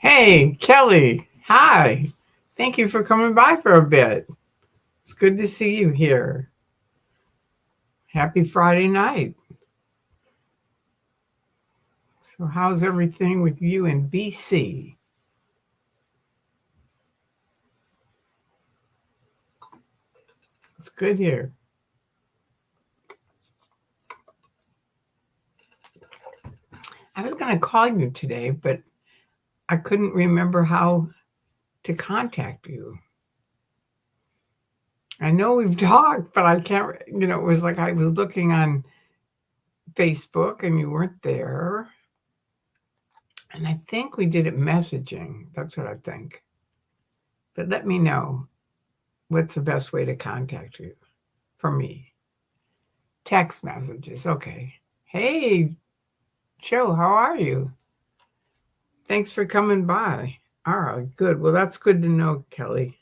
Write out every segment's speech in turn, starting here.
Hey, Kelly. Hi. Thank you for coming by for a bit. It's good to see you here. Happy Friday night. So, how's everything with you in BC? It's good here. I was going to call you today, but I couldn't remember how to contact you. I know we've talked, but I can't, it was like I was looking on Facebook and you weren't there. And I think we did it messaging. That's what I think. But let me know what's the best way to contact you for me. Text messages. Okay. Hey, Joe, how are you? Thanks for coming by. All right, good. Well, that's good to know, Kelly.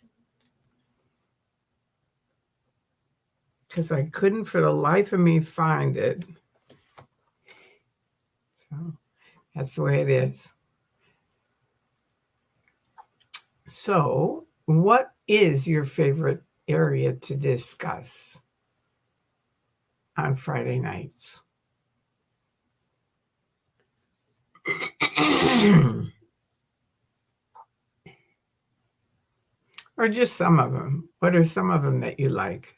Because I couldn't for the life of me find it. So that's the way it is. So, what is your favorite area to discuss on Friday nights? Or just some of them. What are some of them that you like?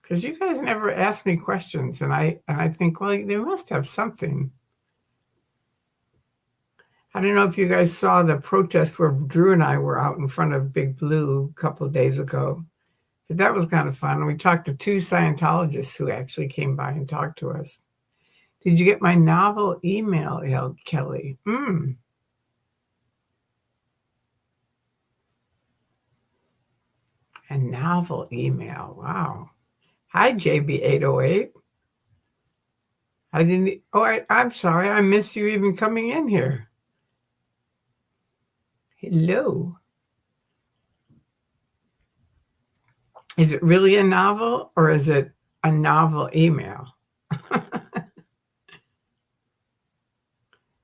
Because you guys never ask me questions, and I think, well, they must have something. I don't know if you guys saw the protest where Drew and I were out in front of Big Blue a couple of days ago. But that was kind of fun. We talked to two Scientologists who actually came by and talked to us. Did you get my novel email, Kelly? A novel email. Wow. Hi, JB808. I'm sorry. I missed you even coming in here. Hello. Is it really a novel or is it a novel email?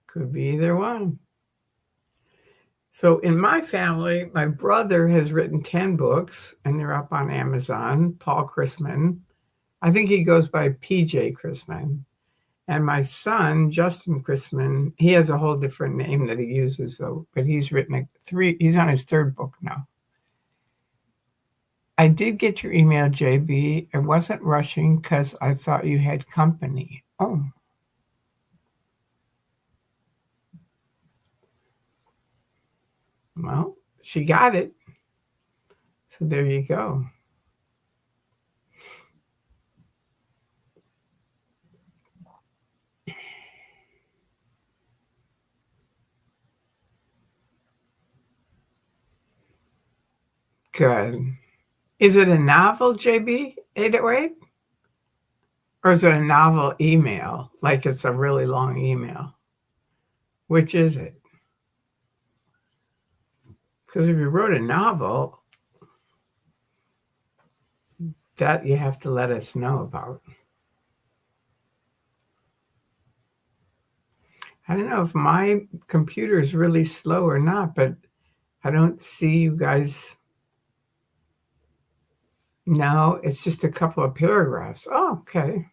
Could be either one. So in my family, my brother has written 10 books and they're up on Amazon. Paul Chrisman. I think he goes by PJ Chrisman. And my son, Justin Chrisman, he has a whole different name that he uses though, but he's written he's on his third book now. I did get your email, JB. I wasn't rushing because I thought you had company. Oh. Well, she got it. So there you go. Good. Is it a novel, JB808? Or is it a novel email? Like it's a really long email? Which is it? Because if you wrote a novel, that you have to let us know about. I don't know if my computer is really slow or not, but I don't see you guys. No, it's just a couple of paragraphs. Oh, okay.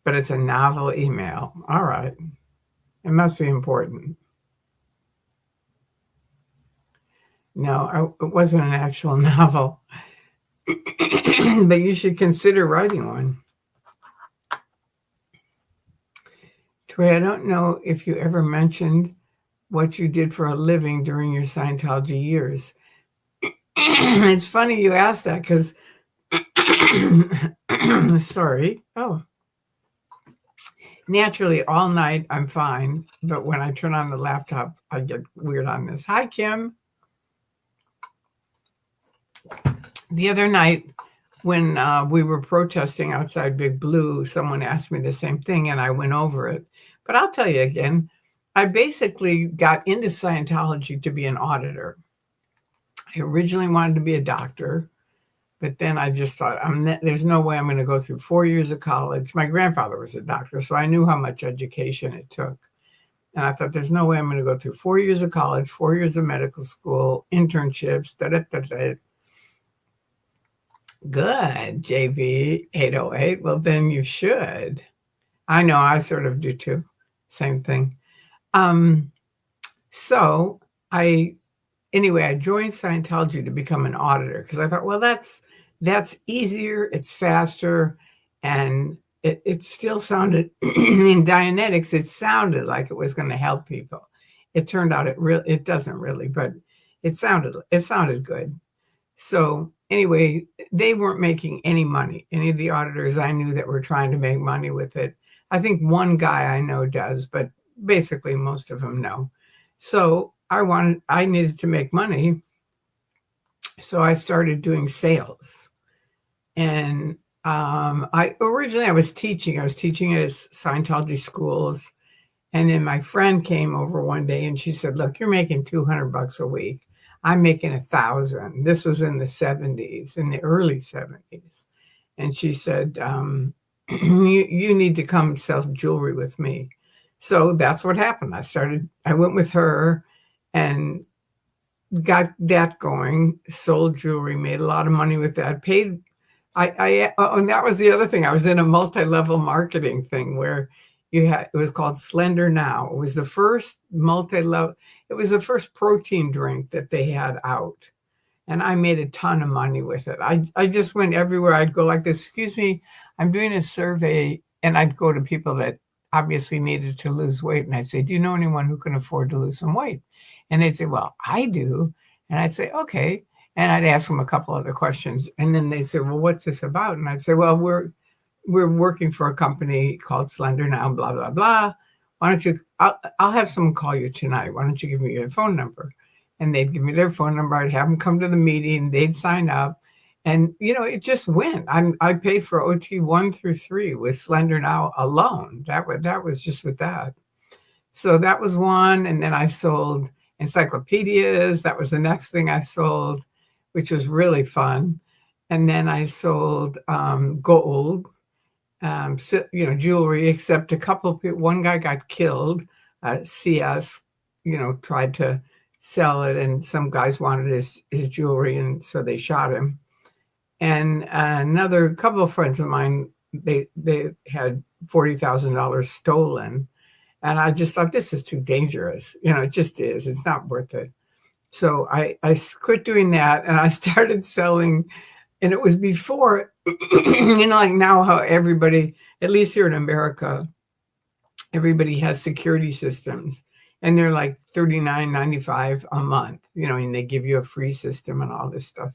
But it's a novel email. All right. It must be important. No, it wasn't an actual novel. But you should consider writing one. Troy, I don't know if you ever mentioned what you did for a living during your Scientology years. It's funny you asked that because, sorry. Oh, naturally, all night I'm fine. But when I turn on the laptop, I get weird on this. Hi, Kim. The other night, when we were protesting outside Big Blue, someone asked me the same thing and I went over it. But I'll tell you again, I basically got into Scientology to be an auditor. I originally wanted to be a doctor, but then I just thought, there's no way I'm going to go through 4 years of college. My grandfather was a doctor, so I knew how much education it took. And I thought, there's no way I'm going to go through 4 years of college, 4 years of medical school, internships, da da da da. Good, JV 808. Well, then you should. I know, I sort of do too. Same thing. So anyway, I joined Scientology to become an auditor because I thought, well, that's easier, it's faster, and it still sounded in Dianetics, it sounded like it was going to help people. It turned out it doesn't really, but it sounded good. So anyway, they weren't making any money. Any of the auditors I knew that were trying to make money with it. I think one guy I know does, but basically most of them no. So I needed to make money. So I started doing sales. And I was teaching at Scientology schools. And then my friend came over one day and she said, look, you're making $200 a week. I'm making 1,000. This was in the 70s, in the early 70s. And she said, you need to come sell jewelry with me. So that's what happened. I went with her and got that going, sold jewelry, made a lot of money with that, paid. And that was the other thing. I was in a multi-level marketing thing where it was called Slender Now. It was the first it was the first protein drink that they had out. And I made a ton of money with it. I just went everywhere. I'd go like this, excuse me, I'm doing a survey. And I'd go to people that obviously needed to lose weight. And I'd say, do you know anyone who can afford to lose some weight? And they'd say, well, I do. And I'd say, okay. And I'd ask them a couple other questions. And then they'd say, well, what's this about? And I'd say, well, we're working for a company called Slender Now, blah, blah, blah. Why don't you, I'll have someone call you tonight. Why don't you give me your phone number? And they'd give me their phone number. I'd have them come to the meeting. They'd sign up. And, it just went. I paid for OT 1 through 3 with Slender Now alone. That was just with that. So that was one. And then I sold encyclopedias. That was the next thing I sold, which was really fun. And then I sold gold, jewelry, except a couple of people. One guy got killed. CS, tried to sell it, and some guys wanted his jewelry, and so they shot him. And another couple of friends of mine, they had $40,000 stolen. And I just thought, this is too dangerous. It just is. It's not worth it. So I quit doing that and I started selling. And it was before, like now how everybody, at least here in America, everybody has security systems. And they're like $39.95 a month, and they give you a free system and all this stuff.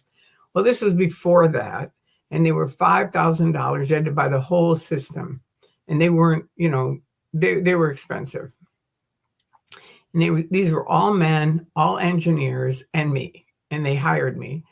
Well, this was before that. And they were $5,000. You had to buy the whole system. And they weren't, they were expensive. And these were all men, all engineers, and me. And they hired me.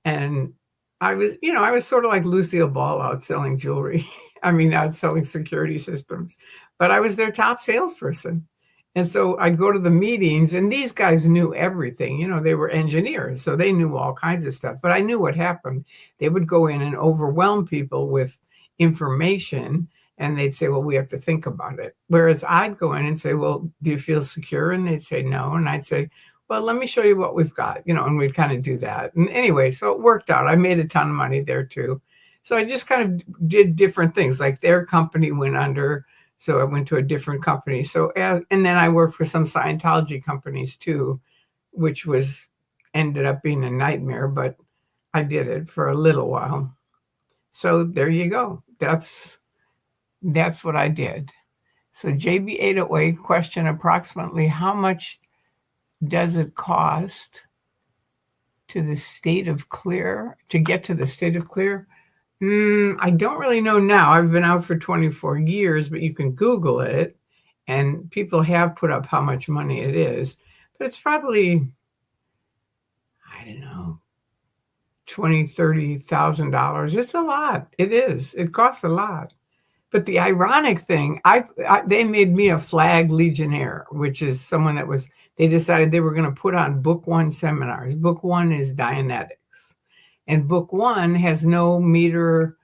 And I was sort of like Lucille Ball out selling jewelry. Out selling security systems. But I was their top salesperson. And so I'd go to the meetings, and these guys knew everything. They were engineers, so they knew all kinds of stuff. But I knew what happened. They would go in and overwhelm people with information, and they'd say, well, we have to think about it. Whereas I'd go in and say, well, do you feel secure? And they'd say, no. And I'd say, well, let me show you what we've got, and we'd kind of do that. And anyway, so it worked out. I made a ton of money there too. So I just kind of did different things. Like their company went under, so I went to a different company. So, and then I worked for some Scientology companies too, which ended up being a nightmare, but I did it for a little while. So there you go. That's what I did. So JB808 question, approximately how much does it cost to get to the state of clear? I don't really know now. I've been out for 24 years, but you can Google it, and people have put up how much money it is. But it's probably, I don't know, $20,000, $30,000. It's a lot. It is. It costs a lot. But the ironic thing, they made me a flag legionnaire, which is someone they decided they were going to put on Book 1 seminars. Book 1 is Dianetics. And Book 1 has no meter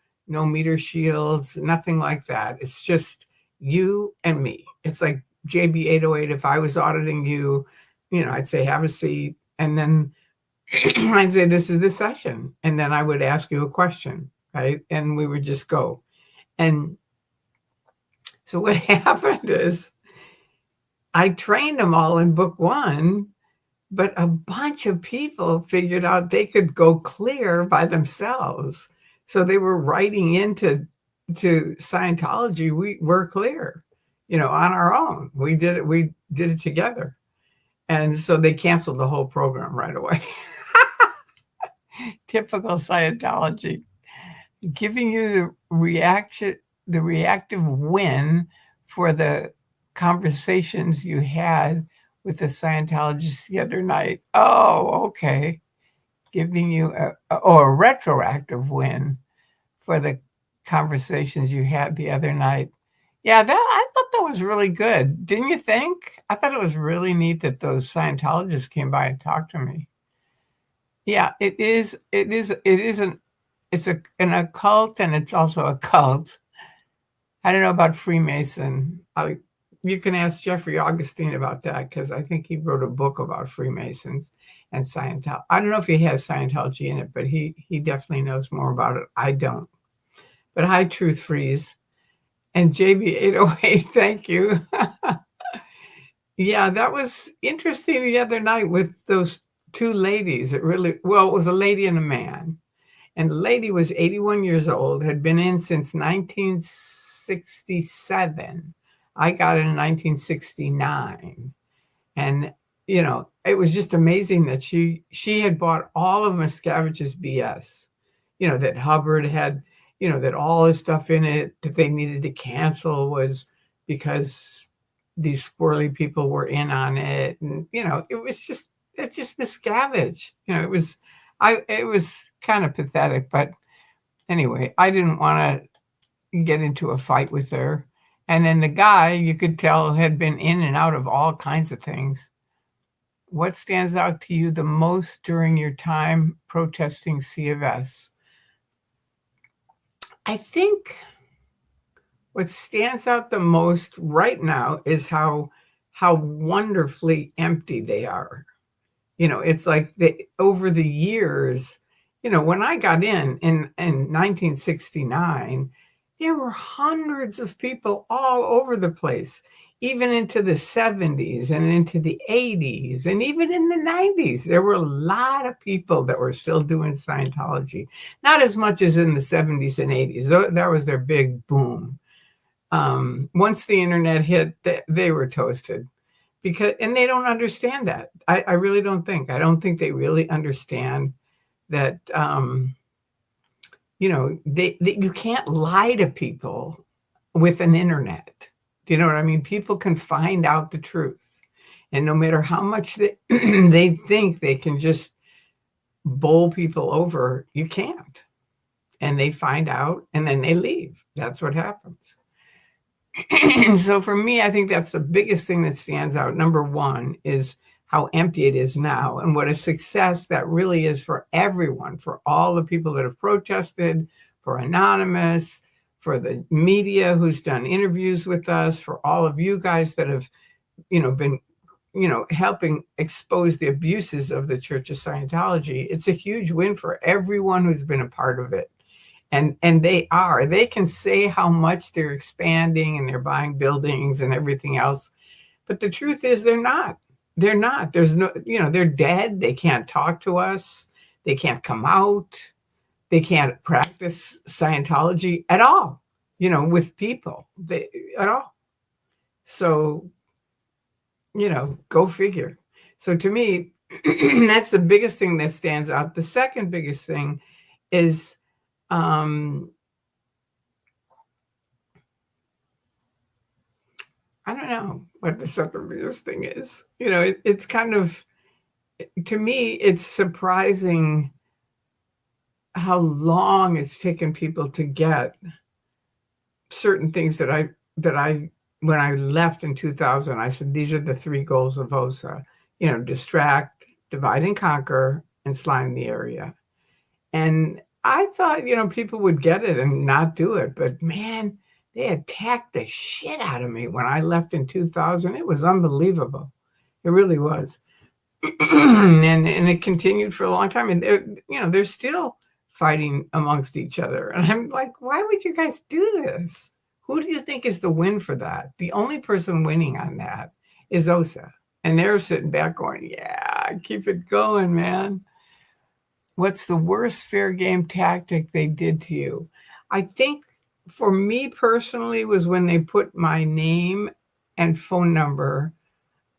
shields, nothing like that. It's just you and me. It's like JB808, if I was auditing you, I'd say, have a seat. And then I'd say, this is the session. And then I would ask you a question, right? And we would just go. And so what happened is I trained them all in book one, but a bunch of people figured out they could go clear by themselves. So they were writing into Scientology. We're clear, on our own. We did it together. And so they canceled the whole program right away. Typical Scientology, giving you the reactive win for the conversations you had with the Scientologist the other night. Oh, okay. Giving you a retroactive win for the conversations you had the other night. Yeah, I thought that was really good. Didn't you think? I thought it was really neat that those Scientologists came by and talked to me. Yeah, it's an occult, and it's also a cult. I don't know about Freemason. You can ask Jeffrey Augustine about that, because I think he wrote a book about Freemasons and Scientology. I don't know if he has Scientology in it, but he definitely knows more about it. I don't. But hi, Truth Freeze. And JB808, thank you. Yeah, that was interesting the other night with those two ladies. It was a lady and a man. And the lady was 81 years old, had been in since 1967. I got in 1969. And, it was just amazing that she had bought all of Miscavige's BS, that Hubbard had, that all his stuff in it that they needed to cancel was because these squirrely people were in on it. And, it's just Miscavige. It was kind of pathetic, but anyway, I didn't want to get into a fight with her. And then the guy, you could tell, had been in and out of all kinds of things. What stands out to you the most during your time protesting C of S? I think what stands out the most right now is how wonderfully empty they are. It's like over the years, when I got in 1969, there were hundreds of people all over the place, even into the 70s and into the 80s, and even in the 90s. There were a lot of people that were still doing Scientology, not as much as in the 70s and 80s. That was their big boom. Once the internet hit, they were toasted. And they don't understand that. I really don't think. I don't think they really understand that, you can't lie to people with an internet. Do you know what I mean? People can find out the truth. And no matter how much they think they can just bowl people over, you can't. And they find out, and then they leave. That's what happens. So for me, I think that's the biggest thing that stands out. Number one is how empty it is now, and what a success that really is for everyone, for all the people that have protested, for Anonymous, for the media who's done interviews with us, for all of you guys that have, been, helping expose the abuses of the Church of Scientology. It's a huge win for everyone who's been a part of it. And they can say how much they're expanding and they're buying buildings and everything else. But the truth is they're not. There's no, they're dead. They can't talk to us. They can't come out. They can't practice Scientology at all, with people at all. So, go figure. So to me, that's the biggest thing that stands out. The second biggest thing is, I don't know what the second biggest thing is. It's kind of, to me, it's surprising how long it's taken people to get certain things that I, when I left in 2000, I said, these are the three goals of OSA, distract, divide and conquer, and slime the area. And I thought, people would get it and not do it. But man, They attacked the shit out of me when I left in 2000. It was unbelievable. It really was. and it continued for a long time. And they're still fighting amongst each other. And I'm like, why would you guys do this? Who do you think is the win for that? The only person winning on that is OSA. And they're sitting back going, yeah, keep it going, man. What's the worst fair game tactic they did to you? I think for me personally was when they put my name and phone number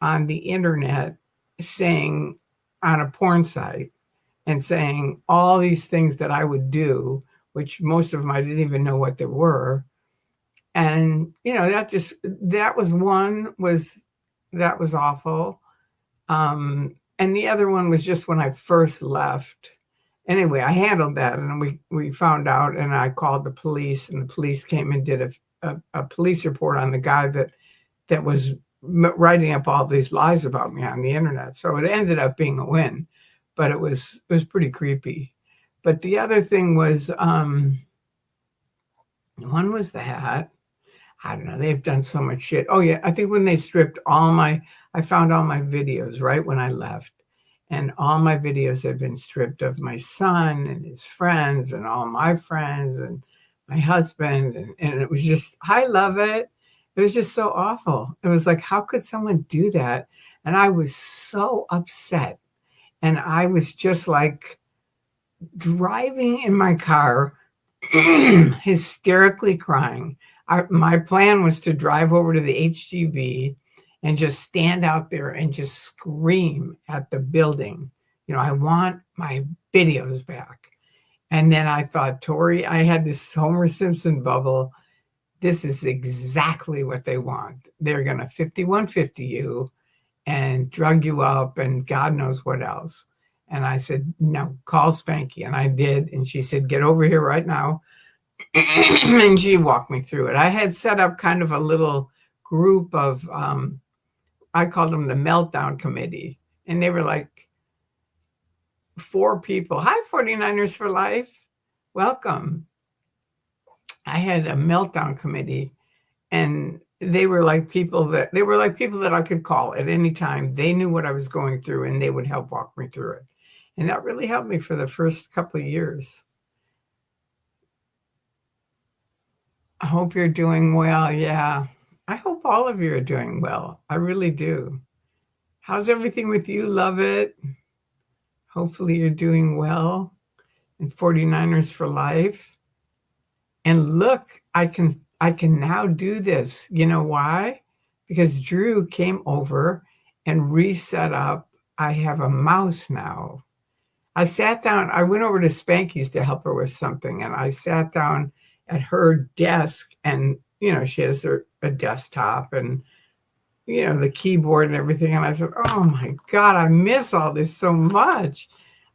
on the internet saying on a porn site and saying all these things that I would do, which most of them I didn't even know what they were. And, that was awful. And the other one was just when I first left. Anyway, I handled that, and we found out, and I called the police, and the police came and did a police report on the guy that was writing up all these lies about me on the internet. So it ended up being a win, but it was pretty creepy. But the other thing was, one was that, I don't know, they've done so much shit. Oh yeah, I think when they stripped I found all my videos right when I left. And all my videos have been stripped of my son and his friends and all my friends and my husband. And it was just, I love it. It was just so awful. It was like, how could someone do that? And I was so upset. And I was just like driving in my car, hysterically crying. My plan was to drive over to the HGB and just stand out there and just scream at the building. I want my videos back. And then I thought, Tori, I had this Homer Simpson bubble. This is exactly what they want. They're going to 5150 you and drug you up and God knows what else. And I said, no, call Spanky. And I did. And she said, get over here right now. And she walked me through it. I had set up kind of a little group of, I called them the Meltdown Committee. And they were like 4 people. Hi, 49ers for Life. Welcome. I had a Meltdown Committee, and they were like people that I could call at any time. They knew what I was going through, and they would help walk me through it. And that really helped me for the first couple of years. I hope you're doing well. Yeah. I hope all of you are doing well. I really do. How's everything with you? Love it. Hopefully you're doing well. And 49ers for Life. And look, I can now do this. You know why? Because Drew came over and reset up. I have a mouse now. I sat down. I went over to Spanky's to help her with something, and I sat down at her desk, and she has a desktop and the keyboard and everything. And I said, oh my God, I miss all this so much.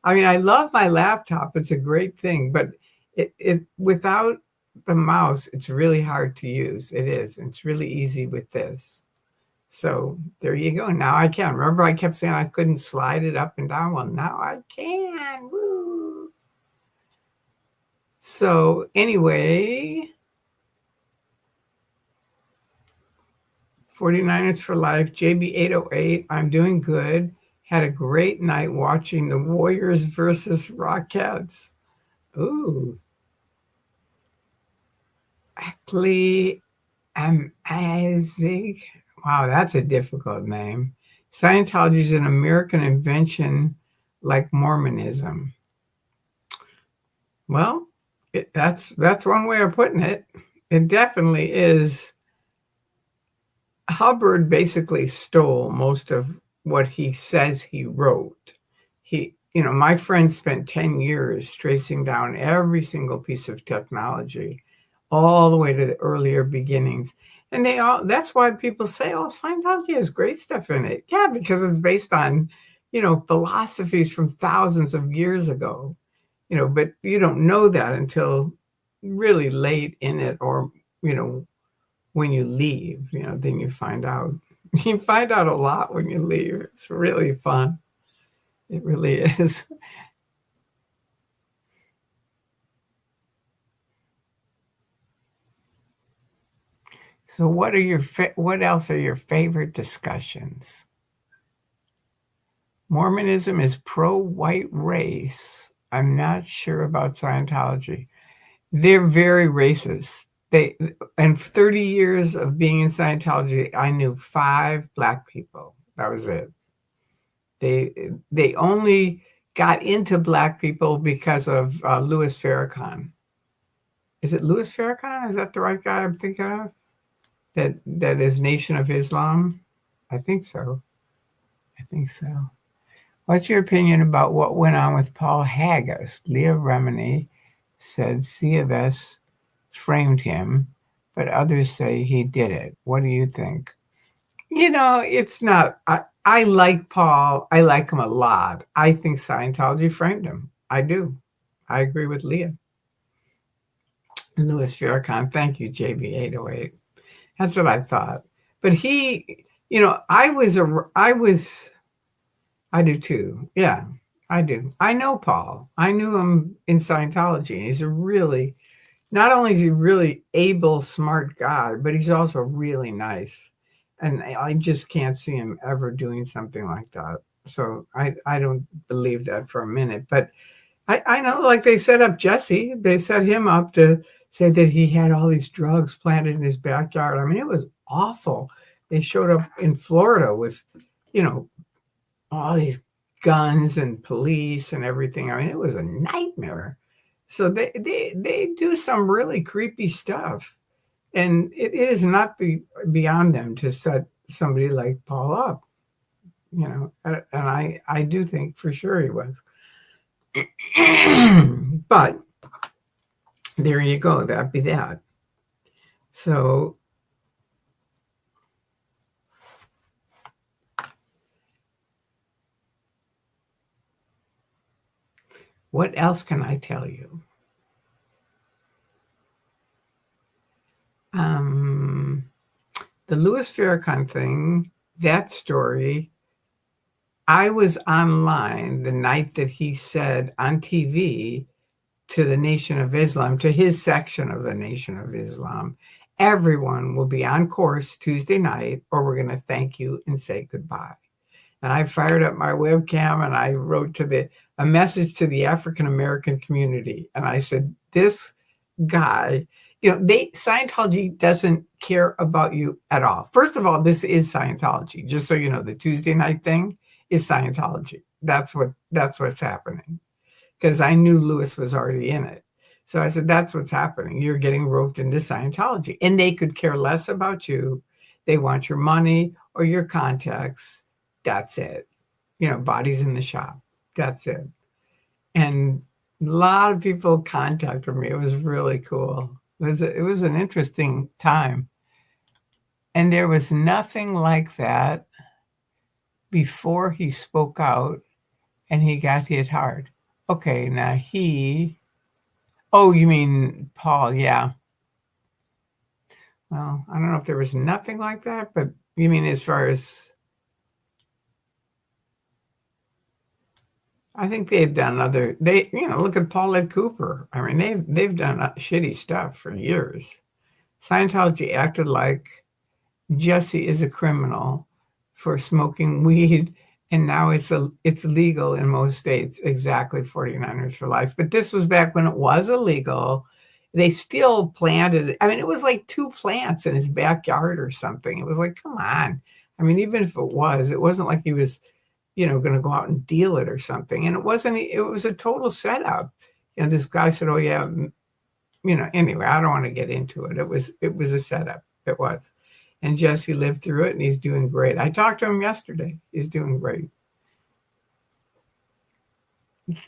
I mean, I love my laptop. It's a great thing, but it without the mouse, it's really hard to use. It is. It's really easy with this. So there you go. Now I can. Remember, I kept saying I couldn't slide it up and down. Well, now I can. Woo. So anyway, 49ers for Life, JB808. I'm doing good. Had a great night watching the Warriors versus Rockets. Ooh. Actually, Isaac. Wow, that's a difficult name. Scientology is an American invention like Mormonism. Well, that's one way of putting it. It definitely is. Hubbard basically stole most of what he says he wrote. My friend spent 10 years tracing down every single piece of technology, all the way to the earlier beginnings. And that's why people say, oh, Scientology has great stuff in it. Yeah, because it's based on, philosophies from thousands of years ago, but you don't know that until really late in it, or, when you leave, then you find out. You find out a lot when you leave. It's really fun. It really is. So what else are your favorite discussions? Mormonism is pro-white race. I'm not sure about Scientology. They're very racist. And 30 years of being in Scientology, I knew 5 Black people. That was it. They only got into Black people because of Louis Farrakhan. Is it Louis Farrakhan? Is that the right guy I'm thinking of? That is Nation of Islam? I think so. I think so. What's your opinion about what went on with Paul Haggis? Leah Remini said C of S framed him, but others say he did it. What do you think? It's not. I like Paul. I like him a lot. I think Scientology framed him. I do. I agree with Leah. Louis Farrakhan. Thank you, JB808. That's what I thought. But I do too. Yeah, I do. I know Paul. I knew him in Scientology. He's not only is he really able, smart guy, but he's also really nice. And I just can't see him ever doing something like that. So I don't believe that for a minute. But I know, like they set up Jesse. They set him up to say that he had all these drugs planted in his backyard. I mean, it was awful. They showed up in Florida with, all these guns and police and everything. I mean, it was a nightmare. So they do some really creepy stuff. And it is not beyond them to set somebody like Paul up, and I do think for sure he was. But there you go. That'd be that. So what else can I tell you? The Louis Farrakhan thing, that story, I was online the night that he said on TV to the Nation of Islam, to his section of the Nation of Islam, everyone will be on course Tuesday night, or we're going to thank you and say goodbye. And I fired up my webcam and I wrote a message to the African American community. And I said, this guy, Scientology doesn't care about you at all. First of all, this is Scientology. Just so you know, the Tuesday night thing is Scientology. That's what's happening. Because I knew Louis was already in it. So I said, that's what's happening. You're getting roped into Scientology. And they could care less about you. They want your money or your contacts. That's it. Bodies in the shop. That's it. And a lot of people contacted me. It was really cool. It was an interesting time. And there was nothing like that before he spoke out and he got hit hard. Okay, now oh, you mean Paul, yeah. Well, I don't know if there was nothing like that, but you mean as far as, I think they've done look at Paulette Cooper. I mean, they've done shitty stuff for years. Scientology acted like Jesse is a criminal for smoking weed, and now it's legal in most states. Exactly, 49ers for life. But this was back when it was illegal. They still planted it. I mean, it was like 2 plants in his backyard or something. It was like, come on. I mean, even if it wasn't like he was, going to go out and deal it or something. And it was a total setup. This guy said, oh yeah, anyway, I don't want to get into it. It was a setup. It was. And Jesse lived through it and he's doing great. I talked to him yesterday. He's doing great.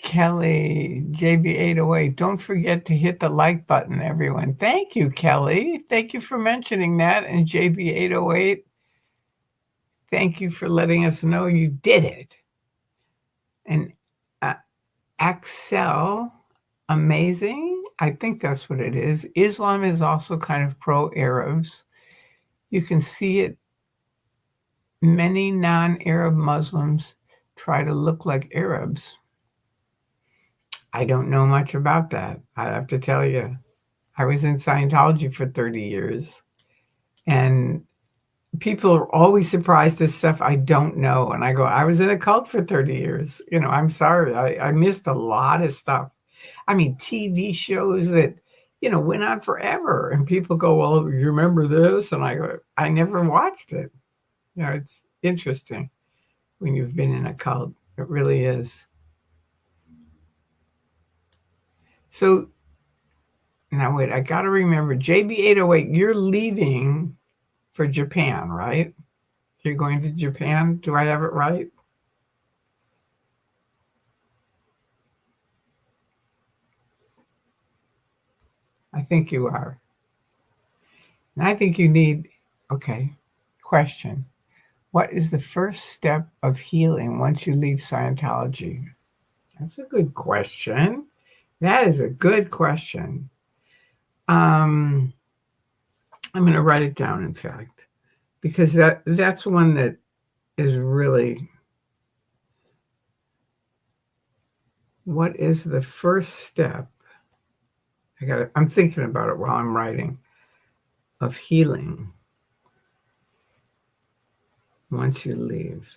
Kelly, JB808, don't forget to hit the like button, everyone. Thank you, Kelly. Thank you for mentioning that. And JB808, thank you for letting us know you did it. And Axel, amazing. I think that's what it is. Islam is also kind of pro-Arabs. You can see it. Many non-Arab Muslims try to look like Arabs. I don't know much about that. I have to tell you. I was in Scientology for 30 years. And people are always surprised at stuff I don't know. And I go, I was in a cult for 30 years. I'm sorry. I missed a lot of stuff. I mean, TV shows that, went on forever. And people go, well, you remember this? And I go, I never watched it. It's interesting when you've been in a cult. It really is. So now wait, I got to remember, JB808, you're leaving for Japan, right? You're going to Japan. Do I have it right? I think you are. And I think you need, okay, question. What is the first step of healing once you leave Scientology? That's a good question. That is a good question. I'm going to write it down, in fact, because that's one that is really, what is the first step? I'm thinking about it while I'm writing, of healing once you leave.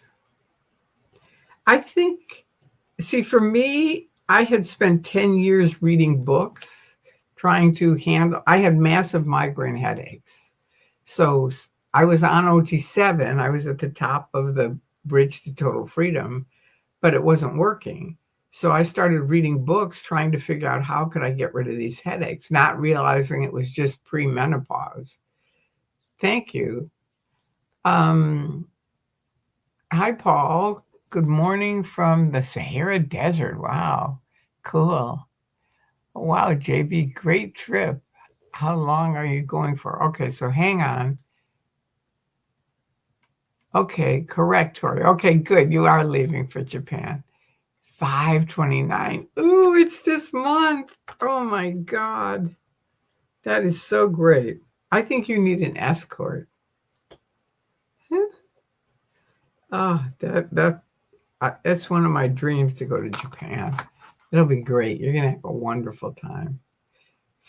I think, see, for me, I had spent 10 years reading books, trying to handle, I had massive migraine headaches. So I was on OT7. I was at the top of the bridge to total freedom, but it wasn't working. So I started reading books, trying to figure out how could I get rid of these headaches, not realizing it was just premenopause. Thank you. Hi, Paul. Good morning from the Sahara Desert. Wow, cool. Wow, JB, great trip. How long are you going for? Okay, so hang on. Okay, correct, Tori. Okay, good. You are leaving for Japan. 5/29. Ooh, it's this month. Oh my God. That is so great. I think you need an escort. Oh, that's one of my dreams, to go to Japan. It'll be great. You're going to have a wonderful time.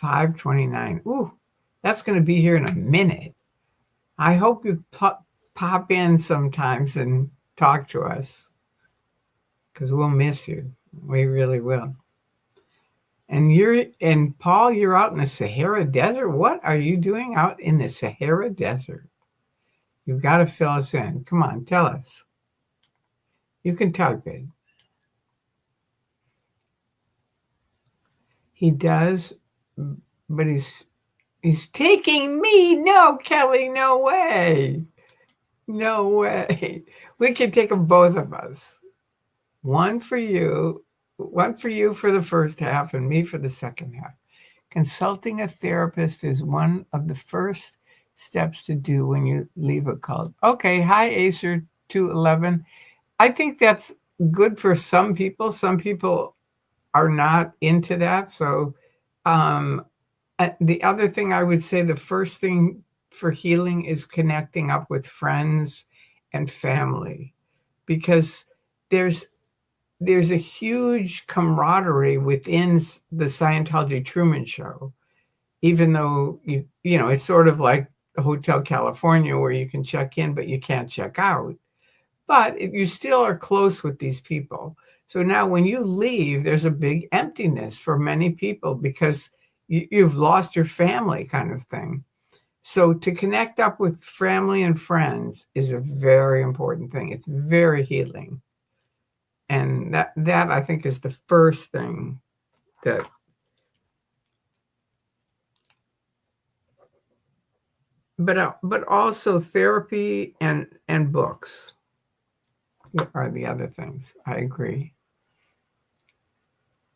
5/29. Ooh, that's going to be here in a minute. I hope you pop in sometimes and talk to us, because we'll miss you. We really will. And Paul, you're out in the Sahara Desert. What are you doing out in the Sahara Desert? You've got to fill us in. Come on, tell us. You can type it. He does, but he's taking me. No, Kelly, no way. No way. We can take them, both of us. One for you for the first half and me for the second half. Consulting a therapist is one of the first steps to do when you leave a cult. Okay, hi Acer 211. I think that's good for some people. Some people are not into that. So the other thing I would say, the first thing for healing is connecting up with friends and family, because there's a huge camaraderie within the Scientology Truman Show, even though it's sort of like Hotel California, where you can check in, but you can't check out. But you still are close with these people. So now when you leave, there's a big emptiness for many people, because you've lost your family, kind of thing. So to connect up with family and friends is a very important thing. It's very healing. And that I think is the first thing that, but also therapy and books are the other things. I agree.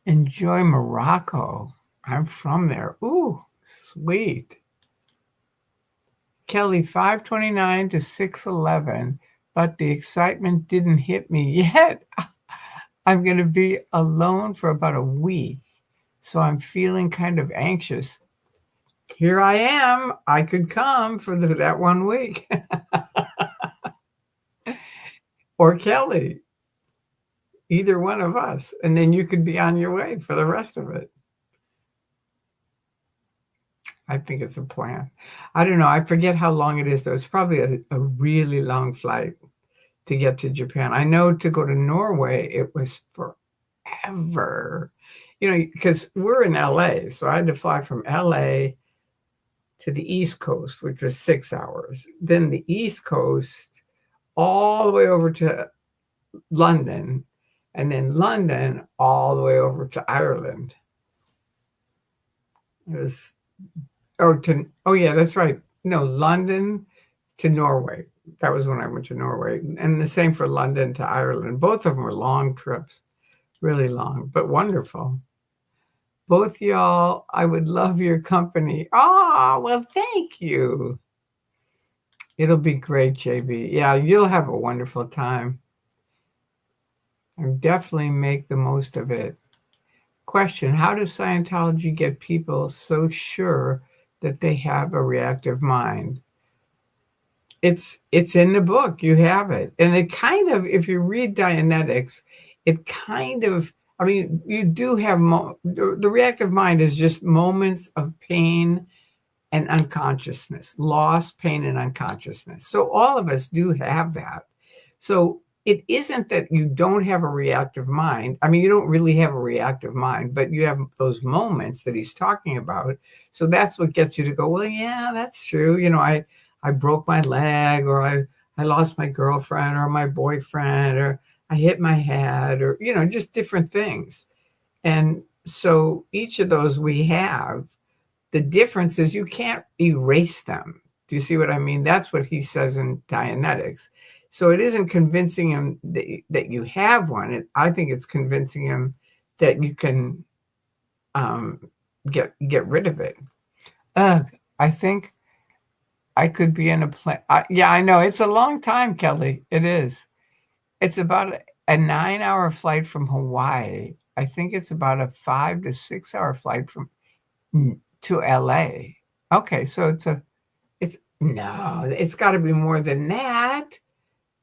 Enjoy Morocco. I'm from there. Ooh, sweet. Kelly, 5/29 to 6/11, but the excitement didn't hit me yet. I'm going to be alone for about a week, so I'm feeling kind of anxious. Here I am. I could come for that 1 week. Or Kelly, either one of us, and then you could be on your way for the rest of it. I think it's a plan. I don't know. I forget how long it is, though. It's probably a really long flight to get to Japan. I know to go to Norway, it was forever. Because we're in LA, so I had to fly from LA to the East Coast, which was 6 hours. Then the East Coast all the way over to London, and then London all the way over to Ireland. It was, oh yeah, that's right. No, London to Norway. That was when I went to Norway. And the same for London to Ireland. Both of them were long trips, really long, but wonderful. Both y'all, I would love your company. Well, thank you. It'll be great, JB. Yeah, you'll have a wonderful time. And definitely make the most of it. Question: how does Scientology get people so sure that they have a reactive mind? It's in the book. You have it. And it kind of, if you read Dianetics, it kind of, I mean, you do have, the reactive mind is just moments of pain and unconsciousness, loss, pain, and unconsciousness. So all of us do have that. So it isn't that you don't have a reactive mind. I mean, you don't really have a reactive mind, but you have those moments that he's talking about. So that's what gets you to go, well, yeah, that's true. I broke my leg, or I lost my girlfriend or my boyfriend, or I hit my head, or, just different things. And so each of those we have. The difference is you can't erase them. Do you see what I mean? That's what he says in Dianetics. So it isn't convincing him that you have one. I think it's convincing him that you can get rid of it. I think I could be in a plane. Yeah, I know. It's a long time, Kelly. It is. It's about a 9-hour flight from Hawaii. I think it's about a 5 to 6 hour flight to LA. Okay, so it's got to be more than that.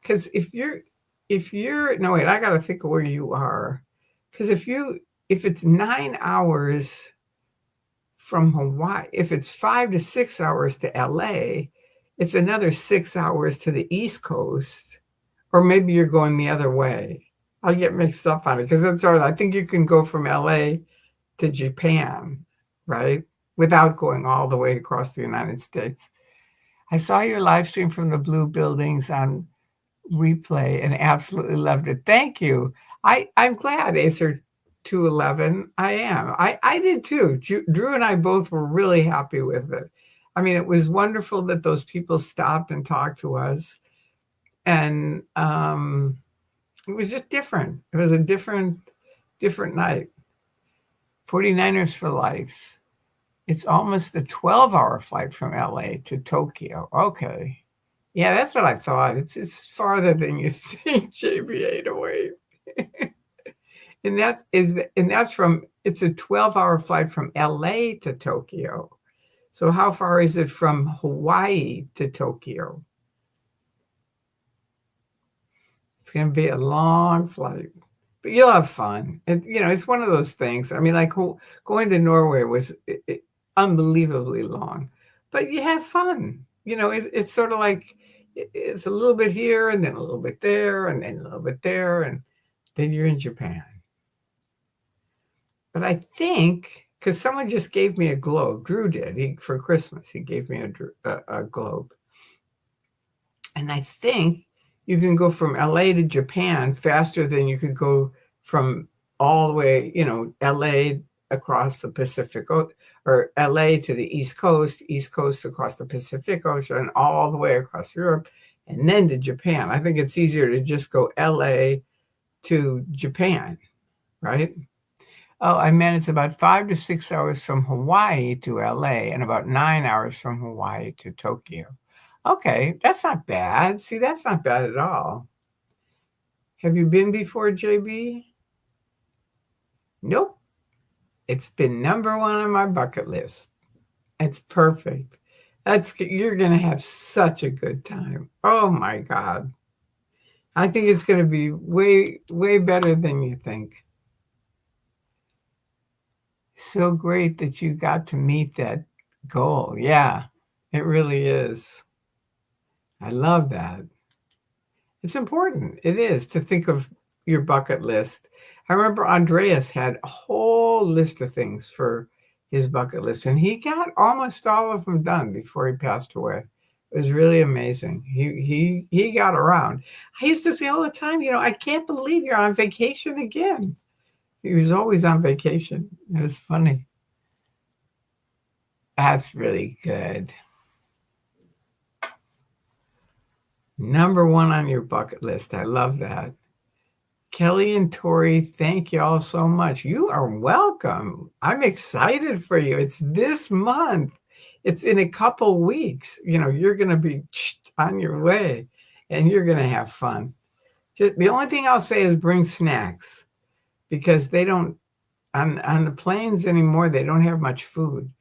Because if you're no, wait, I got to think of where you are. Because if it's 9 hours from Hawaii, if it's 5 to 6 hours to LA, it's another 6 hours to the East Coast, or maybe you're going the other way. I'll get mixed up on it because that's all right. I think you can go from LA to Japan, right? Without going all the way across the United States. I saw your live stream from the Blue Buildings on replay and absolutely loved it. Thank you. I'm glad, Acer 211. I am. I did too. Drew and I both were really happy with it. I mean, it was wonderful that those people stopped and talked to us. And it was just different. It was a different night. 49ers for life. It's almost a 12-hour flight from LA to Tokyo. Okay. Yeah, that's what I thought. It's farther than you think, JB 808. It's a 12-hour flight from LA to Tokyo. So how far is it from Hawaii to Tokyo? It's going to be a long flight, but you'll have fun. And, it's one of those things. I mean, like going to Norway was unbelievably long, but you have fun. It's sort of like it's a little bit here and then a little bit there and then a little bit there, and then you're in Japan. But I think, because someone just gave me a globe, Drew did, for Christmas, he gave me a globe. And I think you can go from LA to Japan faster than you could go from all the way, LA across the Pacific, or LA to the East Coast across the Pacific Ocean, all the way across Europe, and then to Japan. I think it's easier to just go LA to Japan, right? Oh, I meant it's about 5 to 6 hours from Hawaii to LA and about 9 hours from Hawaii to Tokyo. Okay, that's not bad. See, that's not bad at all. Have you been before, JB? Nope. It's been number one on my bucket list. It's perfect. You're going to have such a good time. Oh my God. I think it's going to be way, way better than you think. So great that you got to meet that goal. Yeah, it really is. I love that. It's important. It is to think of your bucket list. I remember Andreas had a whole list of things for his bucket list, and he got almost all of them done before he passed away. It was really amazing. He got around. I used to say all the time, I can't believe you're on vacation again. He was always on vacation. It was funny. That's really good. Number one on your bucket list. I love that. Kelly and Tori, thank you all so much. You are welcome. I'm excited for you. It's this month. It's in a couple weeks. You're going to be on your way and you're going to have fun. Just the only thing I'll say is bring snacks because they don't on the planes anymore. They don't have much food.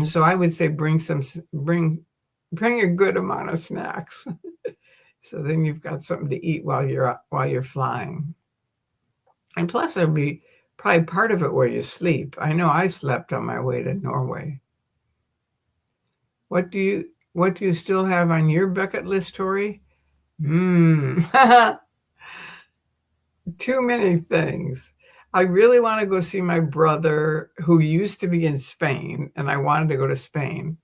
So I would say bring a good amount of snacks. So then you've got something to eat while you're flying. And plus there'll be probably part of it where you sleep. I know I slept on my way to Norway. What do you still have on your bucket list, Tori? Too many things. I really want to go see my brother who used to be in Spain, and I wanted to go to Spain,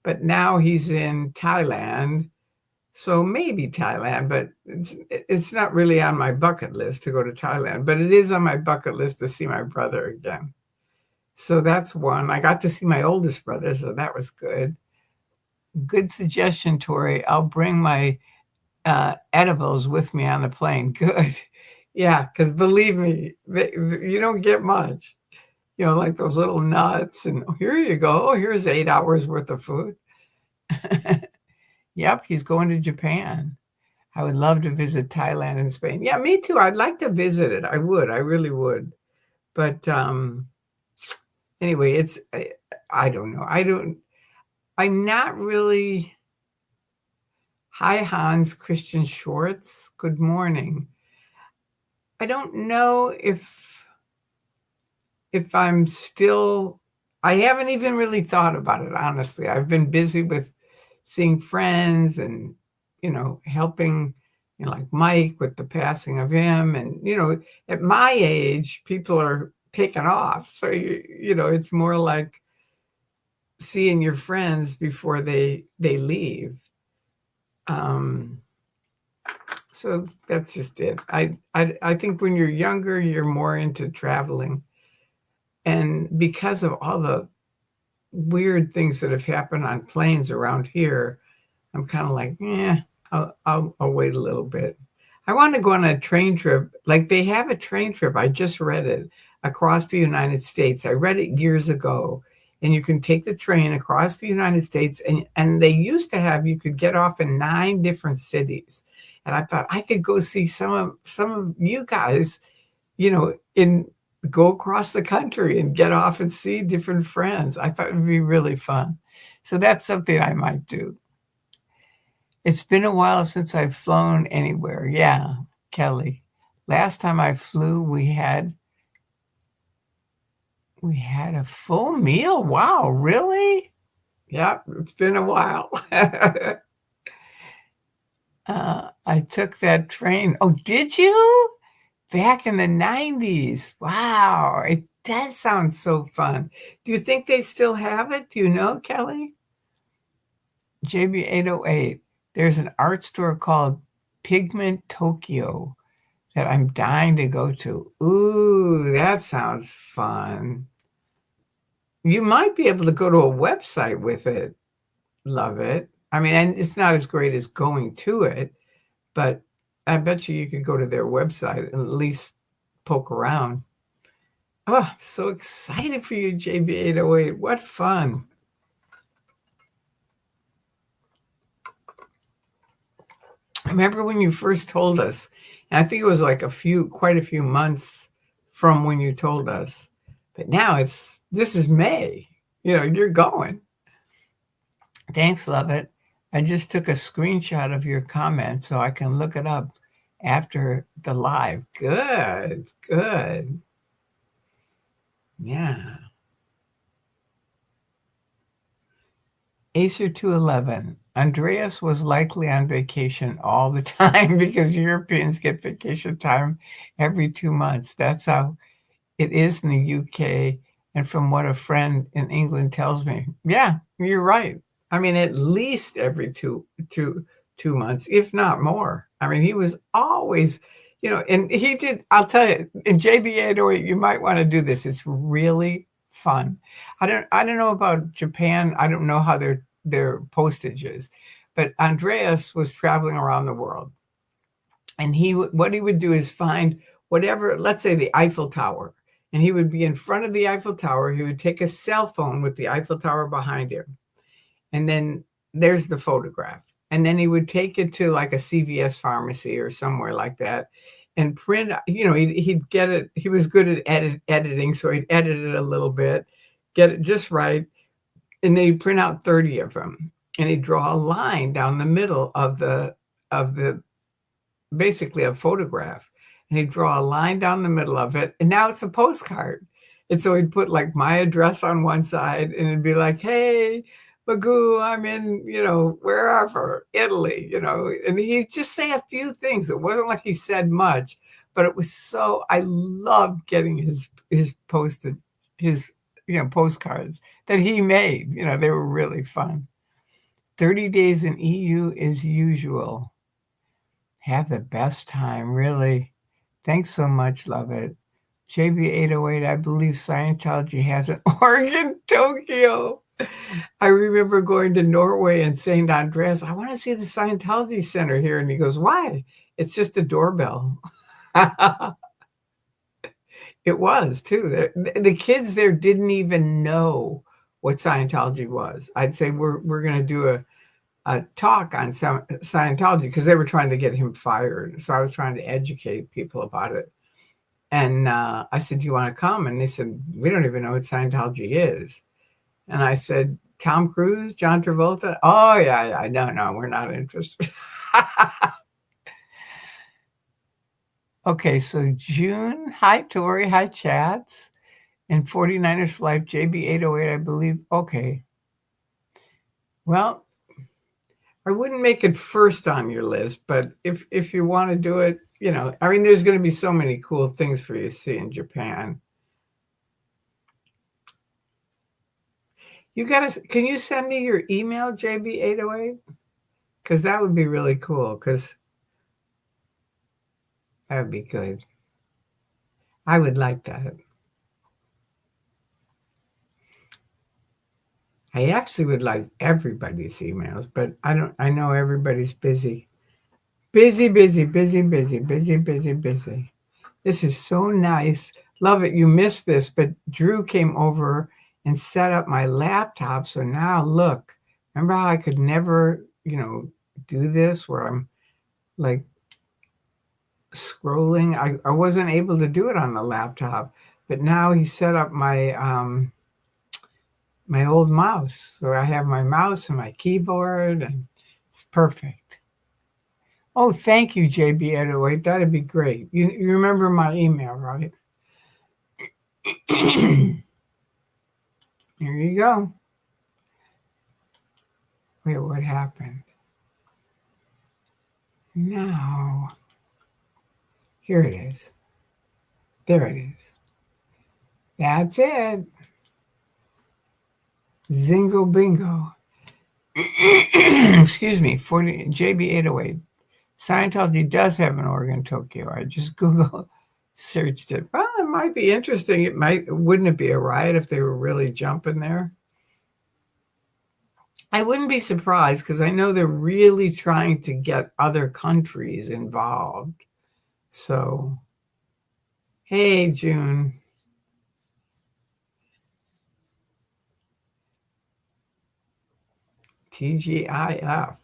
but now he's in Thailand. So maybe Thailand, but it's not really on my bucket list to go to Thailand, but it is on my bucket list to see my brother again. So that's one. I got to see my oldest brother, so that was good. Good suggestion, Tori. I'll bring my edibles with me on the plane. Good. Yeah, because believe me, you don't get much. Like those little nuts, and here you go. Here's 8 hours worth of food. Yep, he's going to Japan. I would love to visit Thailand and Spain. Yeah, me too. I'd like to visit it. I would. I really would. But anyway, I don't know. I'm not really. Hi, Hans Christian Schwartz. Good morning. I don't know if I'm still. I haven't even really thought about it, honestly. I've been busy with seeing friends and, helping, like Mike with the passing of him. And, at my age, people are taking off. So, it's more like seeing your friends before they leave. So that's just it. I think when you're younger, you're more into traveling. And because of all the weird things that have happened on planes around here, I'm kind of like, I'll wait a little bit. I want to go on a train trip. Like they have a train trip. I just read it across the United States. I read it years ago. And you can take the train across the United States. And they used to have, you could get off in 9 different cities. And I thought I could go see some of you guys, go across the country and get off and see different friends. I thought it would be really fun. So that's something I might do. It's been a while since I've flown anywhere. Yeah, Kelly. Last time I flew, we had a full meal. Wow, really? Yeah, it's been a while. I took that train. Oh, did you? Back in the 90s. Wow, it does sound so fun. Do you think they still have it? Do you know, Kelly? JB808. There's an art store called Pigment Tokyo that I'm dying to go to. Ooh, that sounds fun. You might be able to go to a website with it. Love it. I mean, and it's not as great as going to it, but I bet you could go to their website and at least poke around. Oh, so excited for you, JB808. What fun. I remember when you first told us, and I think it was like quite a few months from when you told us, but now this is May, you're going. Thanks, love it. I just took a screenshot of your comment so I can look it up after the live. Good. Yeah. Acer 211. Andreas was likely on vacation all the time because Europeans get vacation time every 2 months. That's how it is in the UK. And from what a friend in England tells me, yeah, you're right. I mean, at least every two months, if not more. I mean, he was always, and he did. I'll tell you, in JB808, you might want to do this. It's really fun. I don't know about Japan. I don't know how their postage is, but Andreas was traveling around the world, and what he would do is find whatever, let's say the Eiffel Tower, and he would be in front of the Eiffel Tower. He would take a cell phone with the Eiffel Tower behind him, and then there's the photograph. And then he would take it to like a CVS pharmacy or somewhere like that and print, he'd get it. He was good at editing, so he'd edit it a little bit, get it just right. And then he'd print out 30 of them, and he'd draw a line down the middle of the basically a photograph, and he'd draw a line down the middle of it, and now it's a postcard. And so he'd put like my address on one side, and it'd be like, hey, Magoo, I'm in, wherever, Italy, and he'd just say a few things. It wasn't like he said much, but it was I loved getting his postcards that he made. They were really fun. 30 days in EU is usual. Have the best time, really. Thanks so much, love it. JB808, I believe Scientology has an org in Tokyo. I remember going to Norway and saying to Andreas, I want to see the Scientology Center here. And he goes, why? It's just a doorbell. It was, too. The kids there didn't even know what Scientology was. I'd say we're going to do a talk on Scientology because they were trying to get him fired. So I was trying to educate people about it. And I said, do you want to come? And they said, we don't even know what Scientology is. And I said, Tom Cruise, John Travolta? Oh, yeah. No, we're not interested. Okay, so June. Hi, Tori. Hi, Chats. And 49ers for Life, JB808, I believe. Okay. Well, I wouldn't make it first on your list, but if you want to do it, there's going to be so many cool things for you to see in Japan. Can you send me your email, JB808? Because that would be really cool, because that would be good. I would like that. I actually would like everybody's emails, but I know everybody's busy. Busy. This is so nice. Love it. You missed this, but Drew came over and set up my laptop. So now look, remember how I could never, do this where I'm like scrolling? I wasn't able to do it on the laptop, but now he set up my my old mouse. So I have my mouse and my keyboard, and it's perfect. Oh, thank you, JB808. That'd be great. You remember my email, right? Here you go. Wait, what happened? No. Here it is. There it is. That's it. Zingo bingo. Excuse me, JB808. Scientology does have an org in Tokyo. I just Google searched it. Well, it might be interesting. Wouldn't it be a riot if they were really jumping there? I wouldn't be surprised because I know they're really trying to get other countries involved. So, hey, June. TGIF.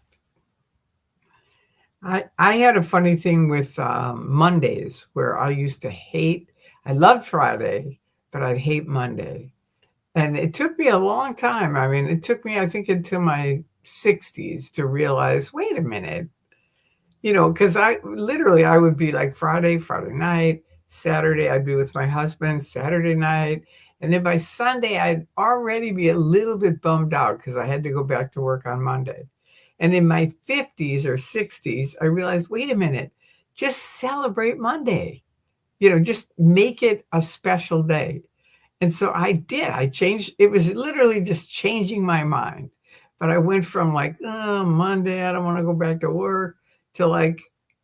I had a funny thing with Mondays where I used to I loved Friday, but I'd hate Monday. And it took me a long time. I mean, it took me, I think, until my 60s to realize, wait a minute, because I would be like Friday night, Saturday, I'd be with my husband, Saturday night. And then by Sunday, I'd already be a little bit bummed out because I had to go back to work on Monday. And in my 50s or 60s, I realized, wait a minute, just celebrate Monday. Just make it a special day. And so I did. I changed. It was literally just changing my mind. But I went from like, oh, Monday, I don't want to go back to work, to like,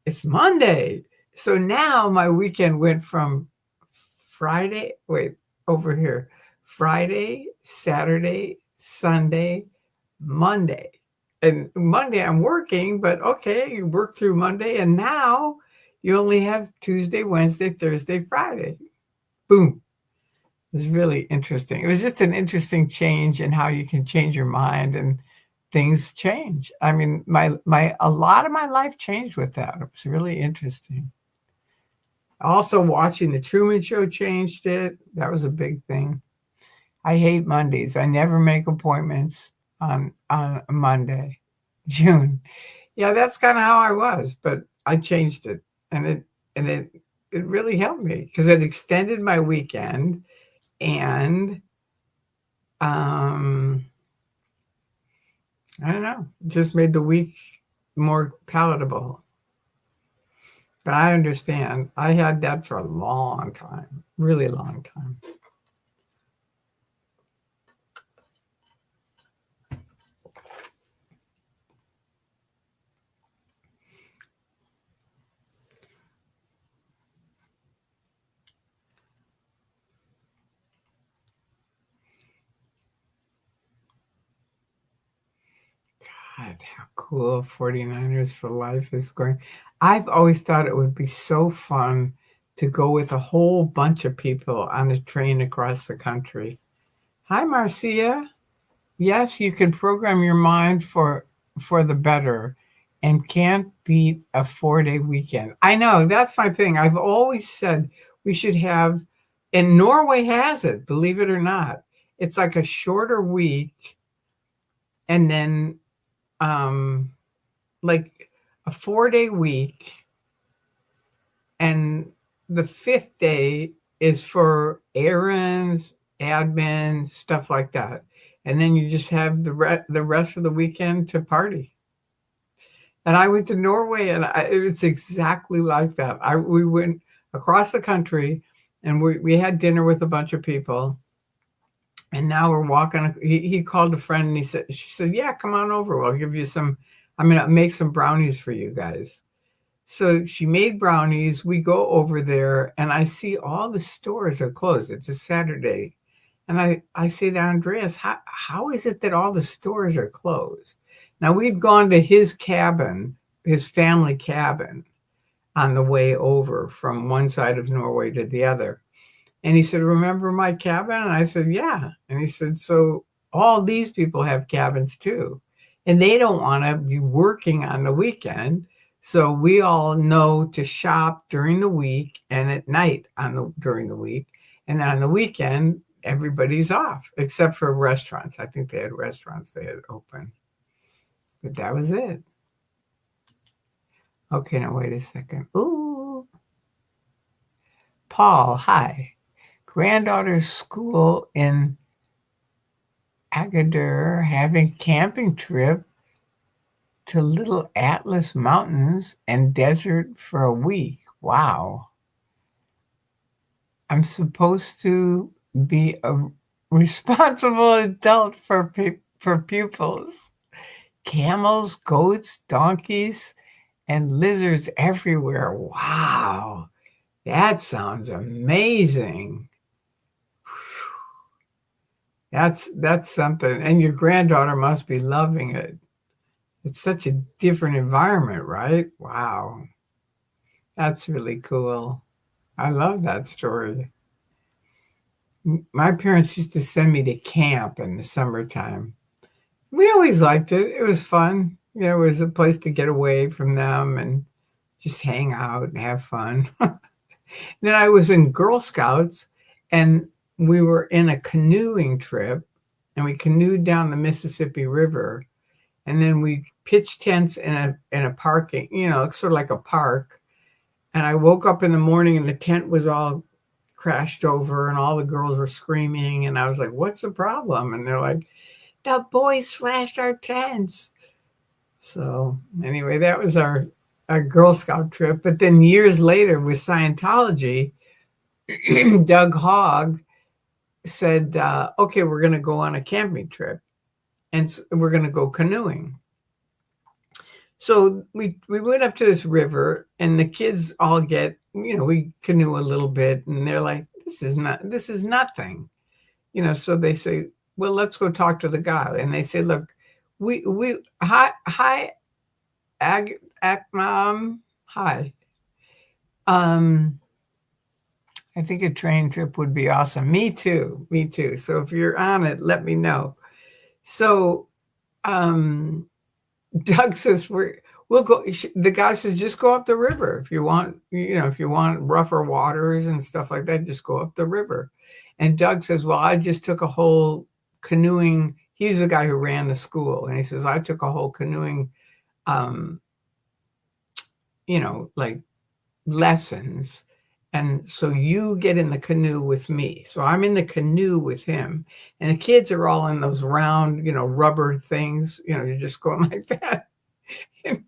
it's Monday. So now my weekend went from Friday, over here, Friday, Saturday, Sunday, Monday. And Monday I'm working, but okay, you work through Monday, and now you only have Tuesday, Wednesday, Thursday, Friday. Boom. It was really interesting. It was just an interesting change in how you can change your mind, and things change. I mean, a lot of my life changed with that. It was really interesting. Also, watching the Truman Show changed it. That was a big thing. I hate Mondays. I never make appointments on a Monday. June. Yeah, that's kind of how I was, but I changed it, and it really helped me because it extended my weekend, and I don't know, just made the week more palatable. But I understand. I had that for a long time, really long time. God, how cool 49ers for Life is going. I've always thought it would be so fun to go with a whole bunch of people on a train across the country. Hi, Marcia. Yes, you can program your mind for the better, and can't beat a 4-day weekend. I know, that's my thing. I've always said we should have, and Norway has it, believe it or not. It's like a shorter week, and then like a 4-day week, and the 5th day is for errands, admin, stuff like that. And then you just have the rest of the weekend to party. And I went to Norway, and it was exactly like that. We went across the country, and we had dinner with a bunch of people. And now we're walking. He called a friend, and she said, yeah, come on over. I'll give you I'm going to make some brownies for you guys. So she made brownies. We go over there, and I see all the stores are closed. It's a Saturday. And I say to Andreas, how is it that all the stores are closed? Now, we'd gone to his cabin, his family cabin, on the way over from one side of Norway to the other. And he said, remember my cabin? And I said, yeah. And he said, so all these people have cabins too. And they don't want to be working on the weekend. So we all know to shop during the week and at night during the week. And then on the weekend, everybody's off, except for restaurants. I think they had restaurants they had open. But that was it. Okay, now wait a second. Ooh. Paul, hi. Granddaughter's school in Agadir having camping trip to Little Atlas Mountains and desert for a week. Wow. I'm supposed to be a responsible adult for pupils. Camels, goats, donkeys, and lizards everywhere. Wow. That sounds amazing. That's something. And your granddaughter must be loving it. It's such a different environment, right? Wow. That's really cool. I love that story. My parents used to send me to camp in the summertime. We always liked it. It was fun. It was a place to get away from them and just hang out and have fun. Then I was in Girl Scouts, and we were in a canoeing trip, and we canoed down the Mississippi River, and then we pitched tents in a parking, sort of like a park. And I woke up in the morning, and the tent was all crashed over and all the girls were screaming. And I was like, what's the problem? And they're like, the boys slashed our tents. So anyway, that was our Girl Scout trip. But then years later with Scientology, Doug Hogg said, okay, we're going to go on a camping trip and we're going to go canoeing. So we went up to this river and the kids all get, we canoe a little bit and they're like, this is nothing, so they say, well, let's go talk to the guy. And they say, look, hi, hi. I think a train trip would be awesome. Me too. So if you're on it, let me know. So Doug says we'll go. The guy says just go up the river if you want. If you want rougher waters and stuff like that, just go up the river. And Doug says, well, I just took a whole canoeing. He's the guy who ran the school, and he says I took a whole canoeing, like lessons. And so you get in the canoe with me. So I'm in the canoe with him. And the kids are all in those round, rubber things. You're just going like that. And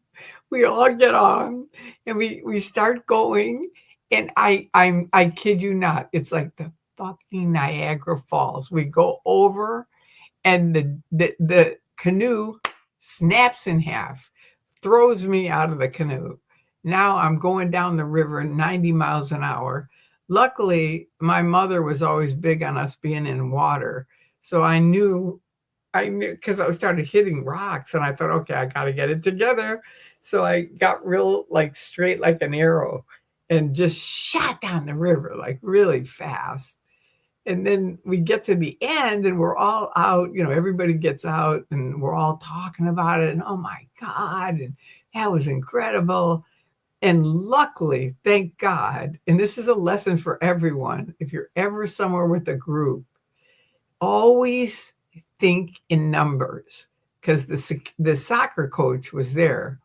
we all get on and we start going. And I kid you not, it's like the fucking Niagara Falls. We go over and the canoe snaps in half, throws me out of the canoe. Now I'm going down the river 90 miles an hour. Luckily, my mother was always big on us being in water. So I knew because I started hitting rocks and I thought, okay, I got to get it together. So I got real straight like an arrow and just shot down the river like really fast. And then we get to the end and we're all out, everybody gets out and we're all talking about it. And oh my God, and that was incredible. And luckily, thank God, and this is a lesson for everyone, if you're ever somewhere with a group, always think in numbers, because the soccer coach was there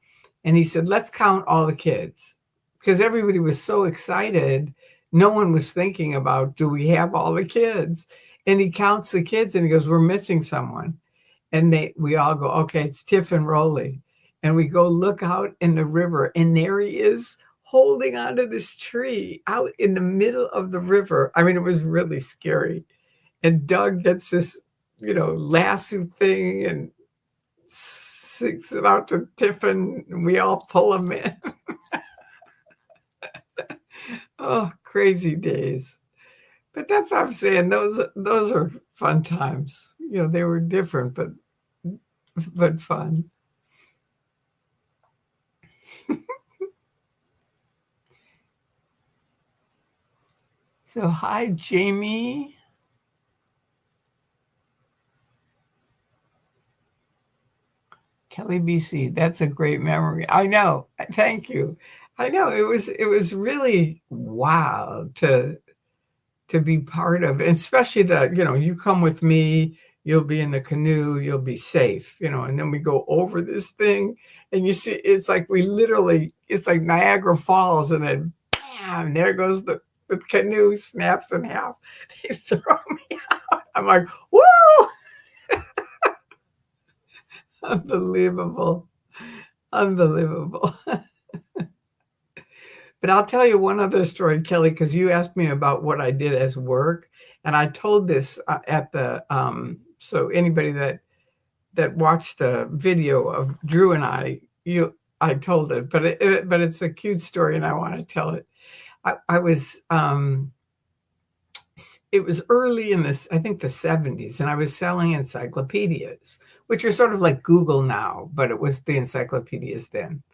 and he said, let's count all the kids, because everybody was so excited. No one was thinking about, do we have all the kids? And he counts the kids and he goes, we're missing someone. And we all go, okay, it's Tiff and Rolly. And we go look out in the river, and there he is holding onto this tree out in the middle of the river. I mean, it was really scary. And Doug gets this, lasso thing and sticks it out to Tiffin, and we all pull him in. Oh, crazy days. But that's what I'm saying. Those are fun times. They were different, but fun. So hi, Jamie. Kelly BC, that's a great memory. I know. Thank you. I know it was really wild to be part of, and especially that, you come with me, you'll be in the canoe, you'll be safe, and then we go over this thing and you see, it's like it's like Niagara Falls, and then bam, there goes the canoe snaps in half. They throw me out. I'm like, woo! Unbelievable. But I'll tell you one other story, Kelly, because you asked me about what I did as work. And I told this at the, so anybody that watched the video of Drew and I told it, but it's a cute story and I want to tell it. I was, it was early in this, I think the 70s, and I was selling encyclopedias, which are sort of like Google now, but it was the encyclopedias then.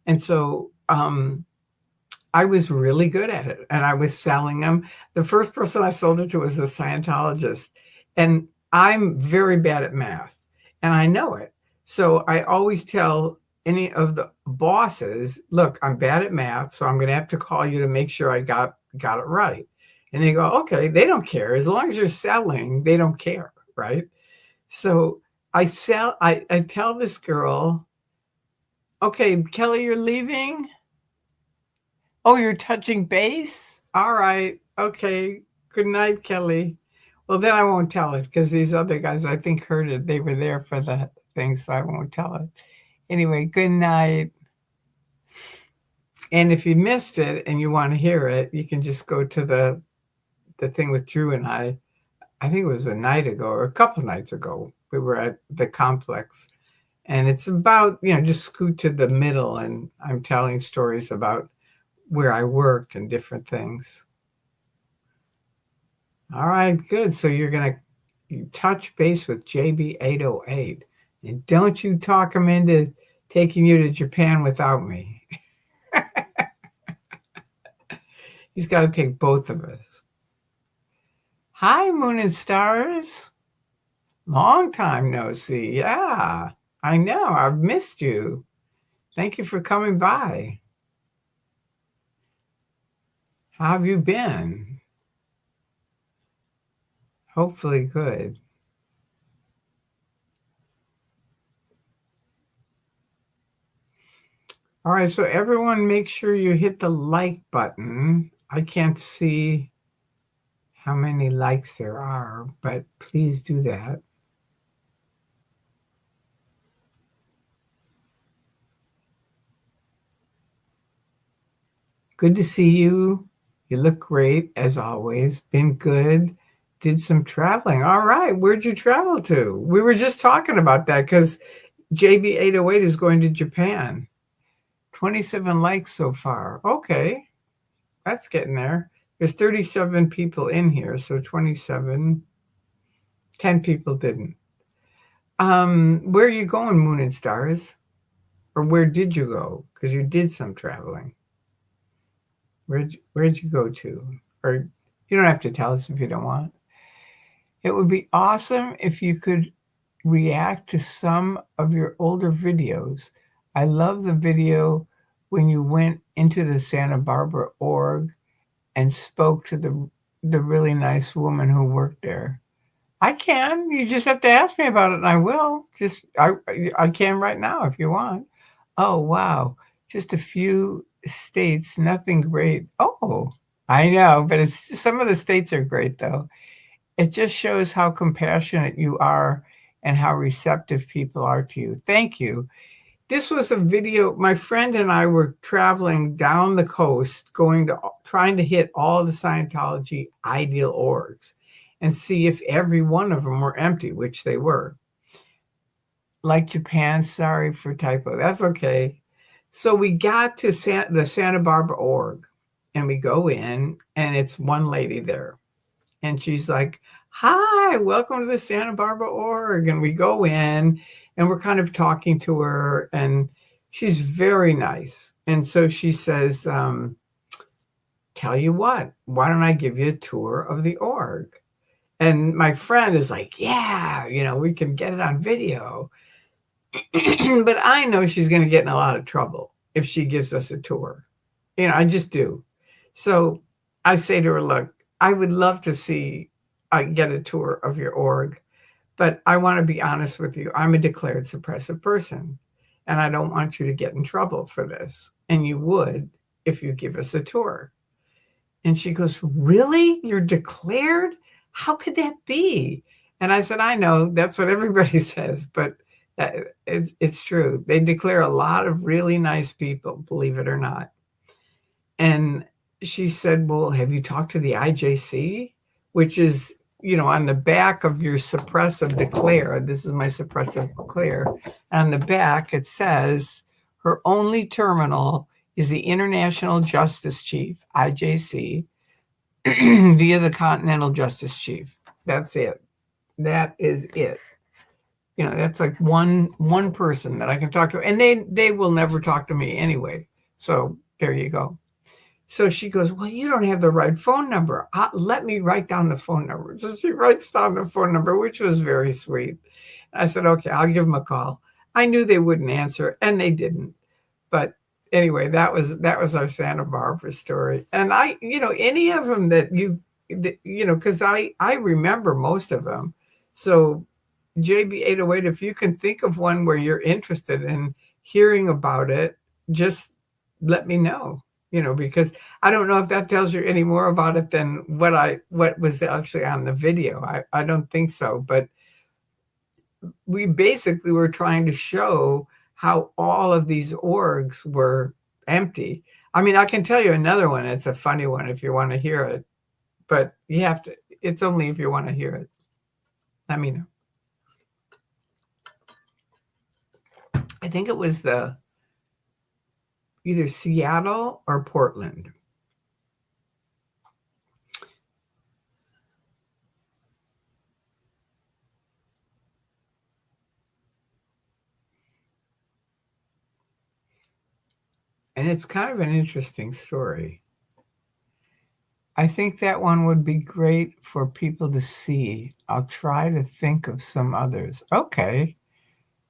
And so I was really good at it, and I was selling them. The first person I sold it to was a Scientologist, and I'm very bad at math, and I know it. So I always tell any of the bosses, look, I'm bad at math, so I'm going to have to call you to make sure I got it right. And they go, okay, they don't care. As long as you're selling, they don't care, right? So I tell this girl, okay, Kelly, you're leaving? Oh, you're touching base? All right. Okay. Good night, Kelly. Well, then I won't tell it because these other guys, I think, heard it. They were there for that thing, so I won't tell it. Anyway, good night. And if you missed it and you want to hear it, you can just go to the thing with Drew and I. I think it was a night ago or a couple nights ago. We were at the complex, and it's about, just scoot to the middle, and I'm telling stories about where I worked and different things. All right, good. So you're going to touch base with JB808, and don't you talk him into taking you to Japan without me. He's got to take both of us. Hi, Moon and Stars. Long time no see. Yeah, I know. I've missed you. Thank you for coming by. How have you been? Hopefully good. All right, so everyone make sure you hit the like button. I can't see how many likes there are, but please do that. Good to see you. You look great as always. Been good. Did some traveling. All right, where'd you travel to? We were just talking about that because JB808 is going to Japan. 27 likes so far. Okay, that's getting there. There's 37 people in here, so 27. 10 people didn't. Where are you going, Moon and Stars? Or where did you go? Because you did some traveling. Where'd you go to? Or you don't have to tell us if you don't want. It would be awesome if you could react to some of your older videos. I love the video when you went into the Santa Barbara org and spoke to the really nice woman who worked there. I can. You just have to ask me about it, and I will. I can right now if you want. Oh, wow. Just a few states, nothing great. Oh, I know, but some of the states are great, though. It just shows how compassionate you are and how receptive people are to you. Thank you. This was a video. My friend and I were traveling down the coast, trying to hit all the Scientology ideal orgs and see if every one of them were empty, which they were. Like Japan, sorry for typo. That's okay. So we got to the Santa Barbara org, and we go in, and it's one lady there. And she's like, hi, welcome to the Santa Barbara org. And we go in, and we're kind of talking to her, and she's very nice. And so she says, tell you what, why don't I give you a tour of the org? And my friend is like, yeah, we can get it on video. But I know she's going to get in a lot of trouble if she gives us a tour. I just do. So I say to her, look, I would love to get a tour of your org, but I want to be honest with you. I'm a declared suppressive person, and I don't want you to get in trouble for this. And you would if you give us a tour. And she goes, really? You're declared? How could that be? And I said, I know that's what everybody says, but it's true. They declare a lot of really nice people, believe it or not. And she said, well, have you talked to the IJC, which is, on the back of your suppressive declare. This is my suppressive declare. On the back, it says her only terminal is the International Justice Chief, IJC, via the Continental Justice Chief. That's it. That is it. That's like one person that I can talk to, and they will never talk to me anyway. So there you go. So she goes, well, you don't have the right phone number. Let me write down the phone number. So she writes down the phone number, which was very sweet. I said, okay, I'll give them a call. I knew they wouldn't answer, and they didn't. But anyway, that was our Santa Barbara story. And any of them that because I remember most of them. So JB808, if you can think of one where you're interested in hearing about it, just let me know. because I don't know if that tells you any more about it than what was actually on the video. I don't think so, but we basically were trying to show how all of these orgs were empty. I mean, I can tell you another one. It's a funny one if you want to hear it, but you have to, it's only if you want to hear it. Let me know. I think it was either Seattle or Portland. And it's kind of an interesting story. I think that one would be great for people to see. I'll try to think of some others. Okay.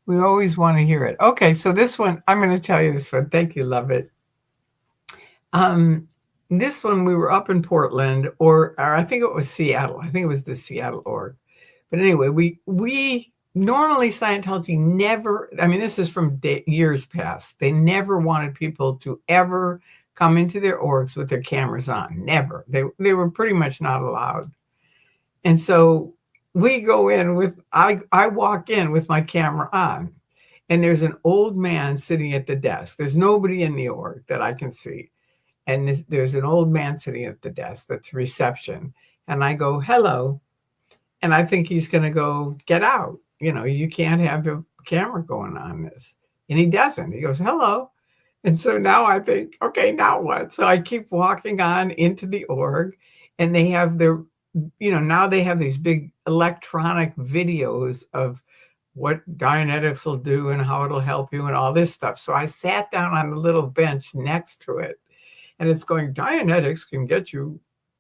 We always want to hear it. Okay, so this one, I'm going to tell you this one. Thank you, love it. This one, we were up in Portland, or I think it was Seattle. I think it was the Seattle org. But anyway, we normally Scientology never, I mean, this is from years past. They never wanted people to ever come into their orgs with their cameras on. Never. They were pretty much not allowed. And so we go in with, I walk in with my camera on, and there's an old man sitting at the desk. There's nobody in the org that I can see. And there's an old man sitting at the desk that's reception. And I go, hello. And I think he's going to go, get out. You can't have your camera going on this. And he doesn't. He goes, hello. And so now I think, okay, now what? So I keep walking on into the org, and they have now they have these big electronic videos of what Dianetics will do and how it'll help you and all this stuff. So I sat down on the little bench next to it, and it's going, Dianetics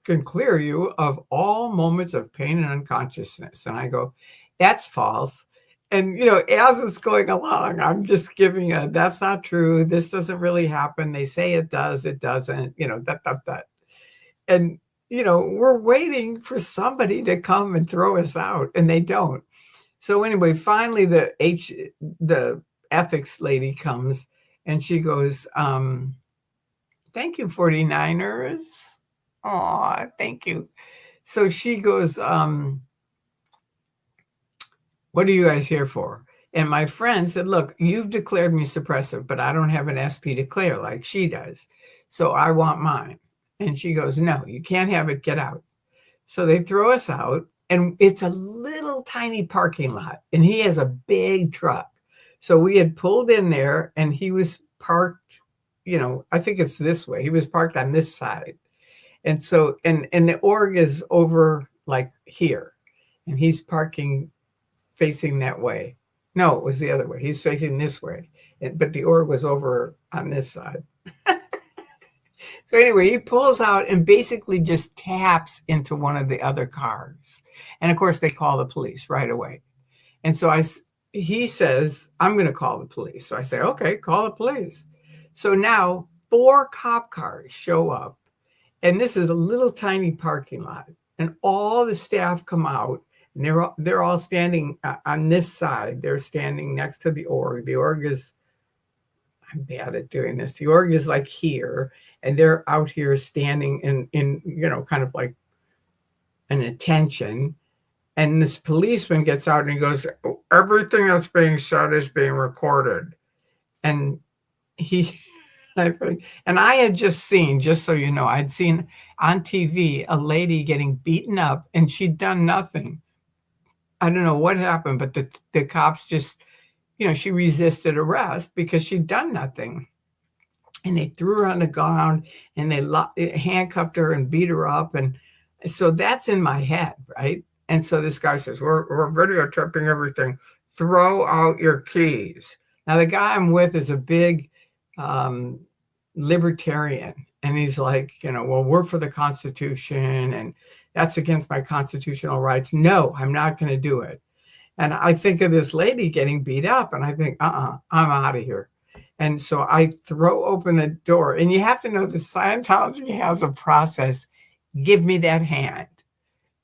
can clear you of all moments of pain and unconsciousness. And I go, that's false. And, as it's going along, I'm just giving that's not true. This doesn't really happen. They say it does. It doesn't, that. And, we're waiting for somebody to come and throw us out, and they don't. So anyway, finally the ethics lady comes, and she goes, thank you, 49ers. Oh, thank you. So she goes, what are you guys here for? And my friend said, look, you've declared me suppressive, but I don't have an SP declare like she does. So I want mine. And she goes, no, you can't have it. Get out. So they throw us out, and it's a little tiny parking lot, and he has a big truck. So we had pulled in there, and he was parked, I think it's this way. He was parked on this side. And so, and the org is over like here, and he's parking facing that way. No, it was the other way. He's facing this way, but the org was over on this side. So anyway, he pulls out and basically just taps into one of the other cars. And of course, they call the police right away. And so he says, I'm going to call the police. So I say, okay, call the police. So now 4 cop cars show up, and this is a little tiny parking lot, and all the staff come out, and they're all standing on this side. They're standing next to the org. The org is, I'm bad at doing this. The org is like here, and they're out here standing in kind of like an attention. And this policeman gets out and he goes, everything that's being said is being recorded. And I had just seen, just so you know, I'd seen on TV a lady getting beaten up, and she'd done nothing. I don't know what happened, but the cops just, she resisted arrest because she'd done nothing. And they threw her on the ground, and they handcuffed her and beat her up. And so that's in my head, right? And so this guy says, we're videotaping everything. Throw out your keys. Now, the guy I'm with is a big libertarian. And he's like, well, we're for the Constitution, and that's against my constitutional rights. No, I'm not going to do it. And I think of this lady getting beat up, and I think, I'm out of here. And so I throw open the door, and you have to know the Scientology has a process. Give me that hand.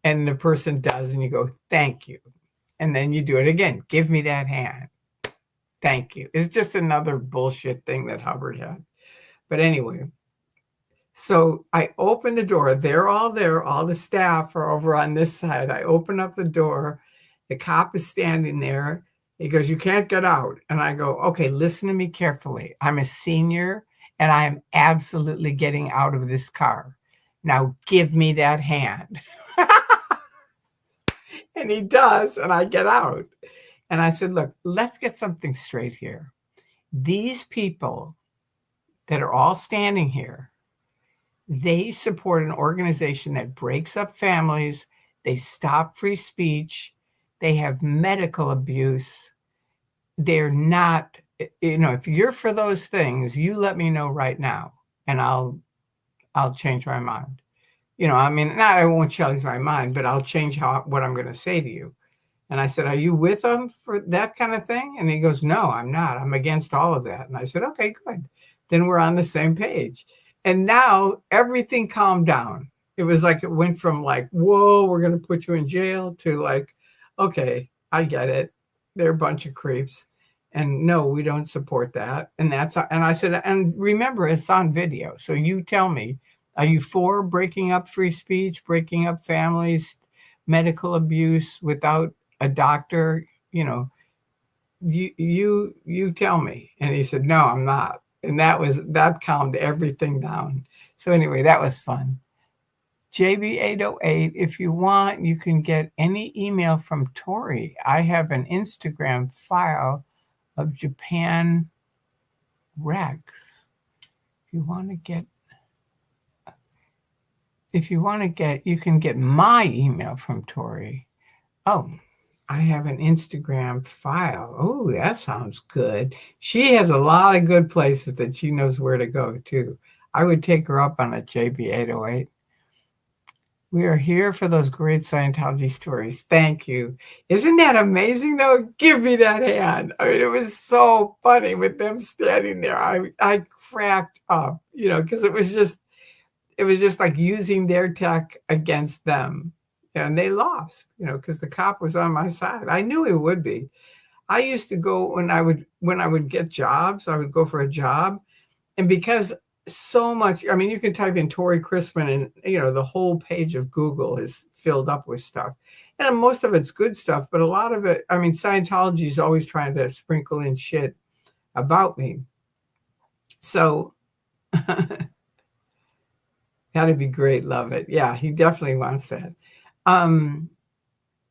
And the person does, and you go, thank you. And then you do it again. Give me that hand. Thank you. It's just another bullshit thing that Hubbard had. But anyway, So I open the door. They're all there. All the staff are over on this side. I open up the door. The cop is standing there. He goes, "You can't get out." And I go, "Okay, listen to me carefully. I'm a senior and I am absolutely getting out of this car. Now give me that hand." And he does. And I get out. And I said, "Look, let's get something straight here. These people that are all standing here, they support an organization that breaks up families. They stop free speech. They have medical abuse. They're not, if you're for those things, you let me know right now and I'll change my mind. I won't change my mind, but I'll change what I'm going to say to you." And I said, "Are you with them for that kind of thing?" And he goes, "No, I'm not. I'm against all of that." And I said, "Okay, good. Then we're on the same page." And now everything calmed down. It was like it went from like, "Whoa, we're going to put you in jail," to like, "Okay, I get it. They're a bunch of creeps. And no, we don't support that." And I said, "And remember, it's on video. So you tell me, are you for breaking up free speech, breaking up families, medical abuse without a doctor? You tell me." And he said, "No, I'm not." And that calmed everything down. So anyway, that was fun. JB808, if you want, you can get any email from Tori. I have an Instagram file of Japan Rex. If you want to get, you can get my email from Tori. Oh, I have an Instagram file. Oh, that sounds good. She has a lot of good places that she knows where to go to. I would take her up on a JB808. We are here for those great Scientology stories. Thank you. Isn't that amazing, though? Give me that hand. I mean, it was so funny with them standing there. I cracked up, because it was just like using their tech against them. And they lost, because the cop was on my side. I knew he would be. I used to go when I would get jobs, I would go for a job. And because so much, I mean, you can type in Tori Chrisman and, the whole page of Google is filled up with stuff. And most of it's good stuff, but a lot of it, I mean, Scientology is always trying to sprinkle in shit about me. So that'd be great. Love it. Yeah, he definitely wants that.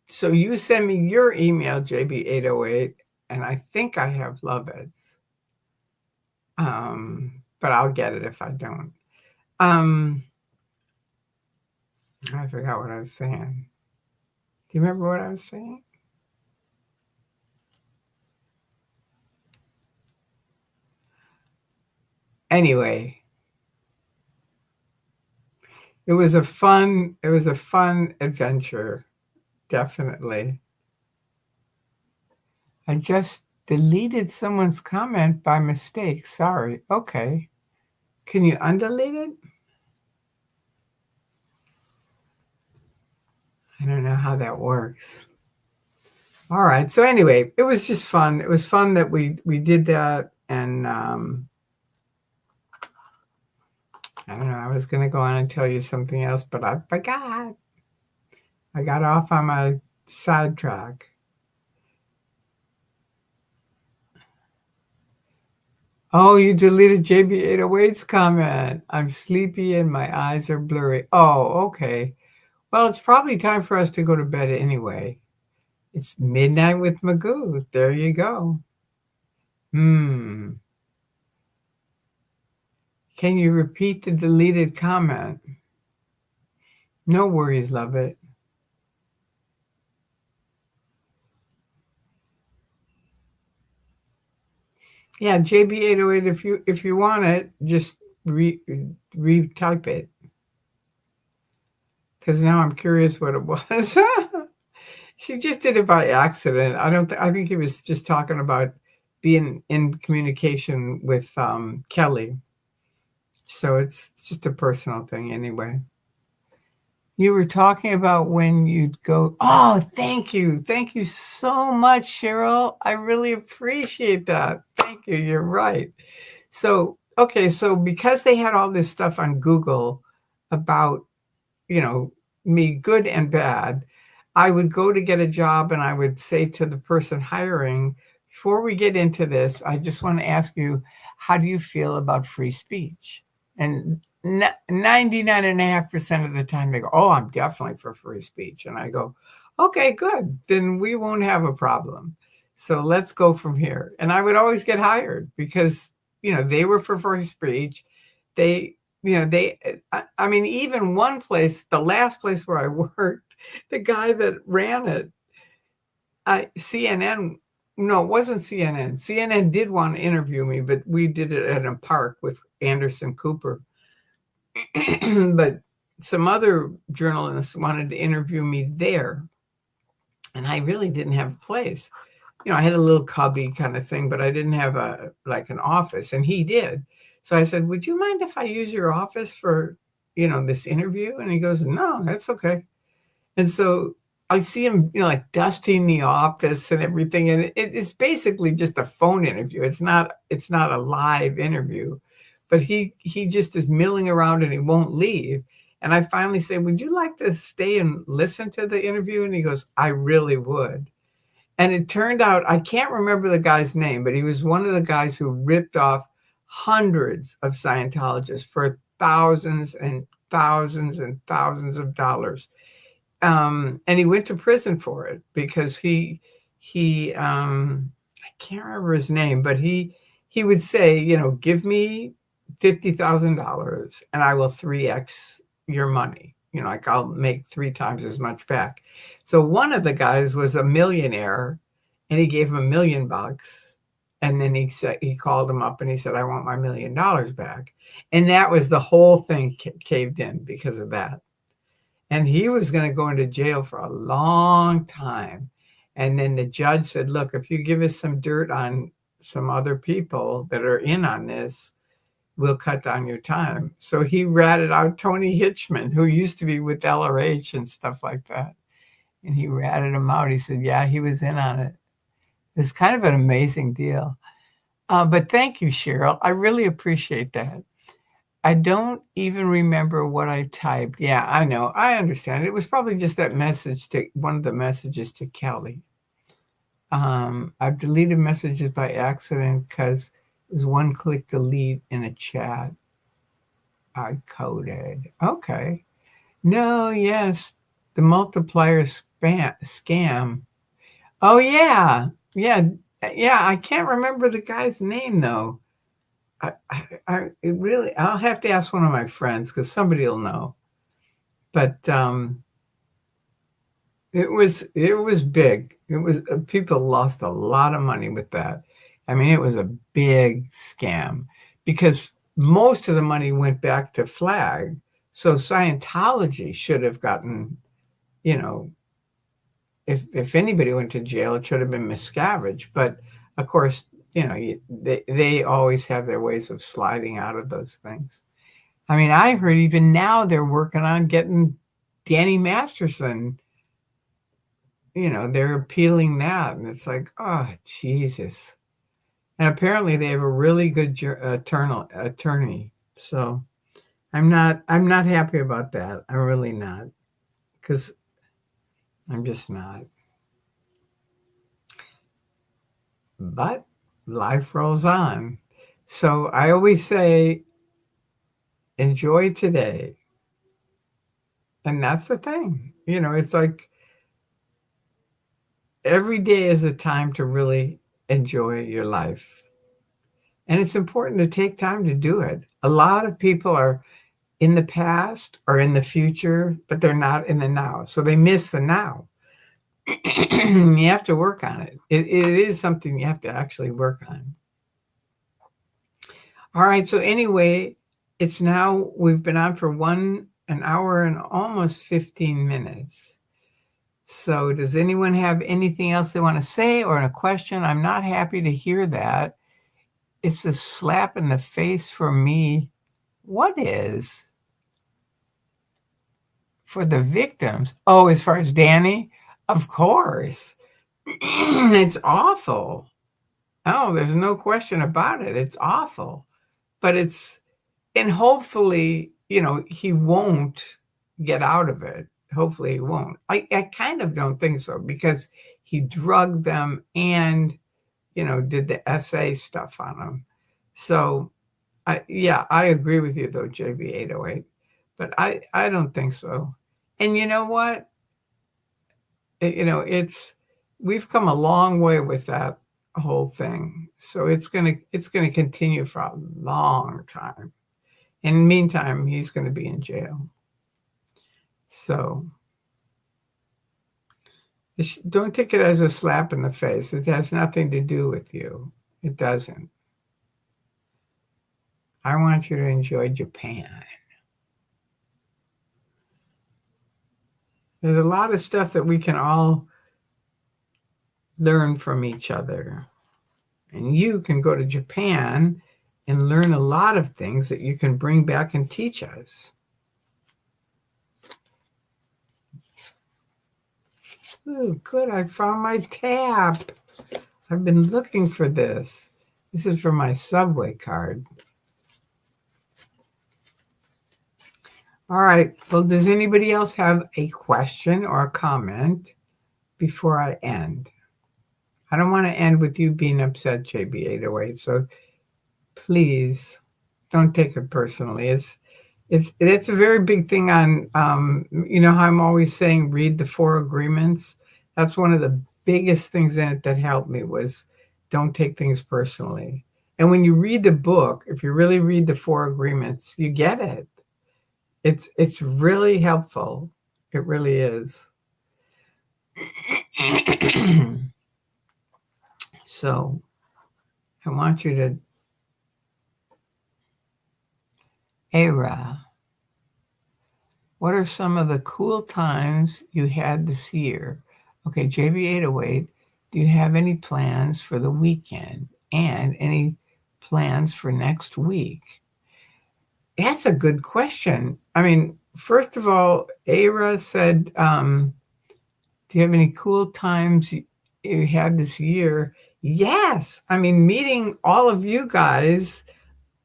So you send me your email, JB808, and I think I have Lovett's. But I'll get it if I don't. I forgot what I was saying. Do you remember what I was saying? Anyway, it was a fun adventure, definitely. I just deleted someone's comment by mistake. Sorry. Okay. Can you undelete it? I don't know how that works. All right. So anyway, it was just fun. It was fun that we did that. And I don't know. I was going to go on and tell you something else, but I forgot. I got off on my sidetrack. Oh, you deleted JB808's comment. I'm sleepy and my eyes are blurry. Oh, okay. Well, it's probably time for us to go to bed anyway. It's midnight with Magoo. There you go. Can you repeat the deleted comment? No worries, love it. Yeah, JB808, if you want it, just retype it. Because now I'm curious what it was. She just did it by accident. I think he was just talking about being in communication with Kelly. So it's just a personal thing anyway. You were talking about when you'd go. Oh, thank you. Thank you so much, Cheryl. I really appreciate that. Thank you. You're right. So, okay, so because they had all this stuff on Google about, me, good and bad, I would go to get a job and I would say to the person hiring, before we get into this, I just want to ask you, how do you feel about free speech? And 99.5% of the time they go, oh, I'm definitely for free speech. And I go, okay, good. Then we won't have a problem. So let's go from here. And I would always get hired because, they were for free speech. They, I mean, even one place, the last place where I worked, the guy that ran it, CNN, no, it wasn't CNN. CNN did want to interview me, but we did it at a park with Anderson Cooper. But some other journalists wanted to interview me there. And I really didn't have a place. I had a little cubby kind of thing, but I didn't have an office, and he did. So I said, would you mind if I use your office for, this interview? And he goes, no, that's okay. And so I see him, like dusting the office and everything. And it's basically just a phone interview. It's not a live interview, but he just is milling around and he won't leave. And I finally say, would you like to stay and listen to the interview? And he goes, I really would. And it turned out, I can't remember the guy's name, but he was one of the guys who ripped off hundreds of Scientologists for thousands and thousands and thousands of dollars. And he went to prison for it because I can't remember his name, but he would say, give me $50,000 and I will 3x your money. Like I'll make 3 times as much back. So one of the guys was a millionaire and he gave him $1 million. And then he called him up and he said, I want my $1 million back. And that was the whole thing caved in because of that. And he was going to go into jail for a long time. And then the judge said, look, if you give us some dirt on some other people that are in on this, we'll cut down your time. So he ratted out Tony Hitchman, who used to be with LRH and stuff like that. And he ratted him out. He said, yeah, he was in on it. It's kind of an amazing deal. But thank you, Cheryl. I really appreciate that. I don't even remember what I typed. Yeah, I know. I understand. It was probably just that message, one of the messages to Kelly. I've deleted messages by accident because it was one click delete in a chat. I coded. Okay. No, yes. The multiplier scam. Oh, yeah. Yeah. Yeah. I can't remember the guy's name, though. I'll have to ask one of my friends because somebody will know. But it was big. It was people lost a lot of money with that. I mean, it was a big scam because most of the money went back to Flag. So Scientology should have gotten, if anybody went to jail, it should have been Miscavige. But of course, they always have their ways of sliding out of those things. I mean, I heard even now they're working on getting Danny Masterson. They're appealing that. And it's like, oh, Jesus. And apparently they have a really good attorney. So I'm not happy about that. I'm really not. Because I'm just not. But life rolls on. So I always say, enjoy today. And that's the thing. It's like every day is a time to really enjoy your life. And it's important to take time to do it. A lot of people are in the past or in the future, but they're not in the now. So they miss the now. You have to work on it. It is something you have to actually work on. All right. So anyway, we've been on for an hour and almost 15 minutes. So does anyone have anything else they want to say or a question? I'm not happy to hear that. It's a slap in the face for me. What is? For the victims. Oh, as far as Danny? Of course. It's awful. Oh, there's no question about it. It's awful. but and hopefully, he won't get out of it. Hopefully he won't. I kind of don't think so, because he drugged them and, did the SA stuff on them. So I agree with you though, JB808, but I don't think so. And you know what? We've come a long way with that whole thing. So it's gonna continue for a long time. In the meantime, he's going to be in jail. So don't take it as a slap in the face. It has nothing to do with you. It doesn't. I want you to enjoy Japan. There's a lot of stuff that we can all learn from each other. And you can go to Japan and learn a lot of things that you can bring back and teach us. Oh, good. I found my tap. I've been looking for this. This is for my subway card. All right. Well, does anybody else have a question or a comment before I end? I don't want to end with you being upset, JB808. So please don't take it personally. It's a very big thing on, how I'm always saying, read the 4 agreements. That's one of the biggest things in it that helped me, was don't take things personally. And when you read the book, if you really read the 4 agreements, you get it. It's really helpful. It really is. So I want you to, Era, what are some of the cool times you had this year? Okay, JB808, do you have any plans for the weekend and any plans for next week? That's a good question. I mean, first of all, Era said, do you have any cool times you had this year? Yes. I mean, meeting all of you guys,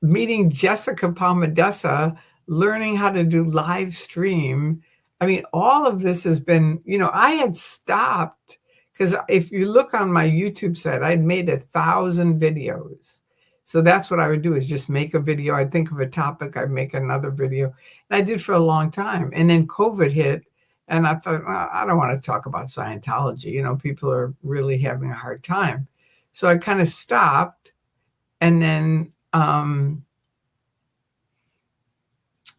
meeting Jessica Palmadessa, learning how to do live stream. I mean, all of this has been, I had stopped, because if you look on my YouTube site, I'd made 1,000 videos. So that's what I would do, is just make a video. I'd think of a topic, I'd make another video. And I did for a long time. And then COVID hit, and I thought, well, I don't want to talk about Scientology. People are really having a hard time. So I kind of stopped. And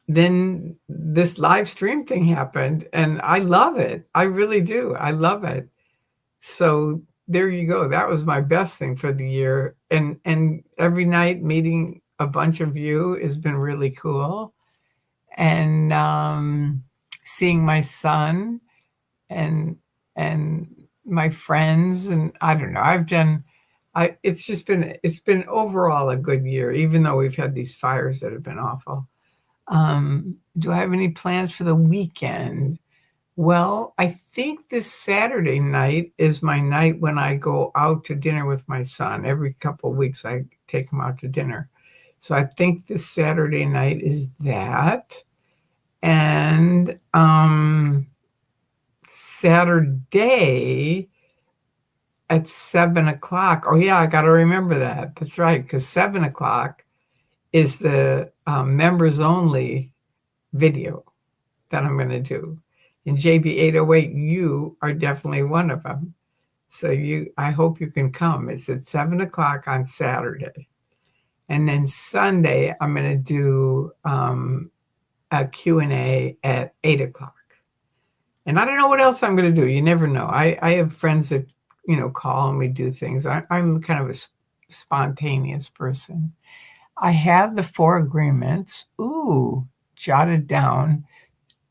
then this live stream thing happened, and I love it. I really do. I love it. So there you go. That was my best thing for the year. And every night meeting a bunch of you has been really cool. And seeing my son and my friends, and I don't know, it's been overall a good year, even though we've had these fires that have been awful. Do I have any plans for the weekend? Well, I think this Saturday night is my night when I go out to dinner with my son. Every couple of weeks, I take him out to dinner. So I think this Saturday night is that. And Saturday at 7:00. Oh, yeah, I got to remember that. That's right, because 7:00 is the members only video that I'm going to do. And JB808, you are definitely one of them. So I hope you can come. It's at 7:00 on Saturday. And then Sunday, I'm going to do a Q&A at 8:00. And I don't know what else I'm going to do. You never know. I have friends that, call and we do things. I'm kind of a spontaneous person. I have the 4 agreements, jotted down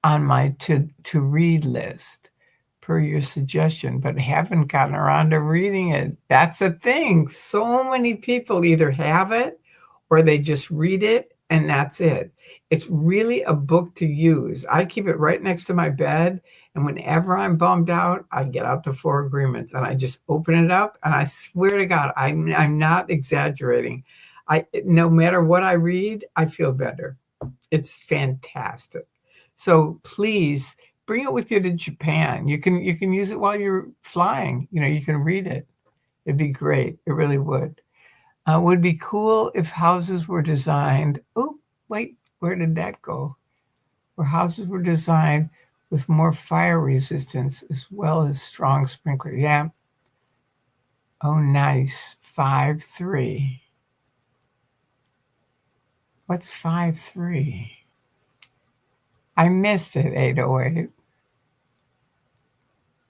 on my to read list per your suggestion, but haven't gotten around to reading it. That's the thing. So many people either have it or they just read it and that's it. It's really a book to use. I keep it right next to my bed, and whenever I'm bummed out, I get out the 4 agreements and I just open it up, and I swear to God, I'm not exaggerating. No matter what I read, I feel better. It's fantastic. So please bring it with you to Japan. You can use it while you're flying. You can read it. It'd be great. It really would. Would be cool if houses were designed. Oh, wait, where did that go? Where houses were designed with more fire resistance as well as strong sprinklers. Yeah. Oh, nice. 5-3. What's 5-3? I missed it, 808.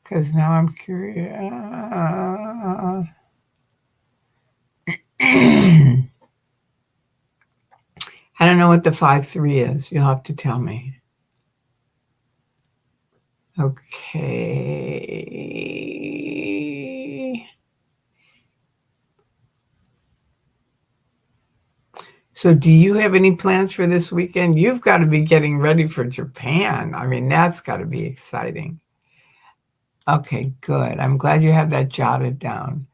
Because now I'm curious. I don't know what the 5-3 is. You'll have to tell me. Okay. So do you have any plans for this weekend? You've got to be getting ready for Japan. I mean, that's got to be exciting. Okay, good. I'm glad you have that jotted down.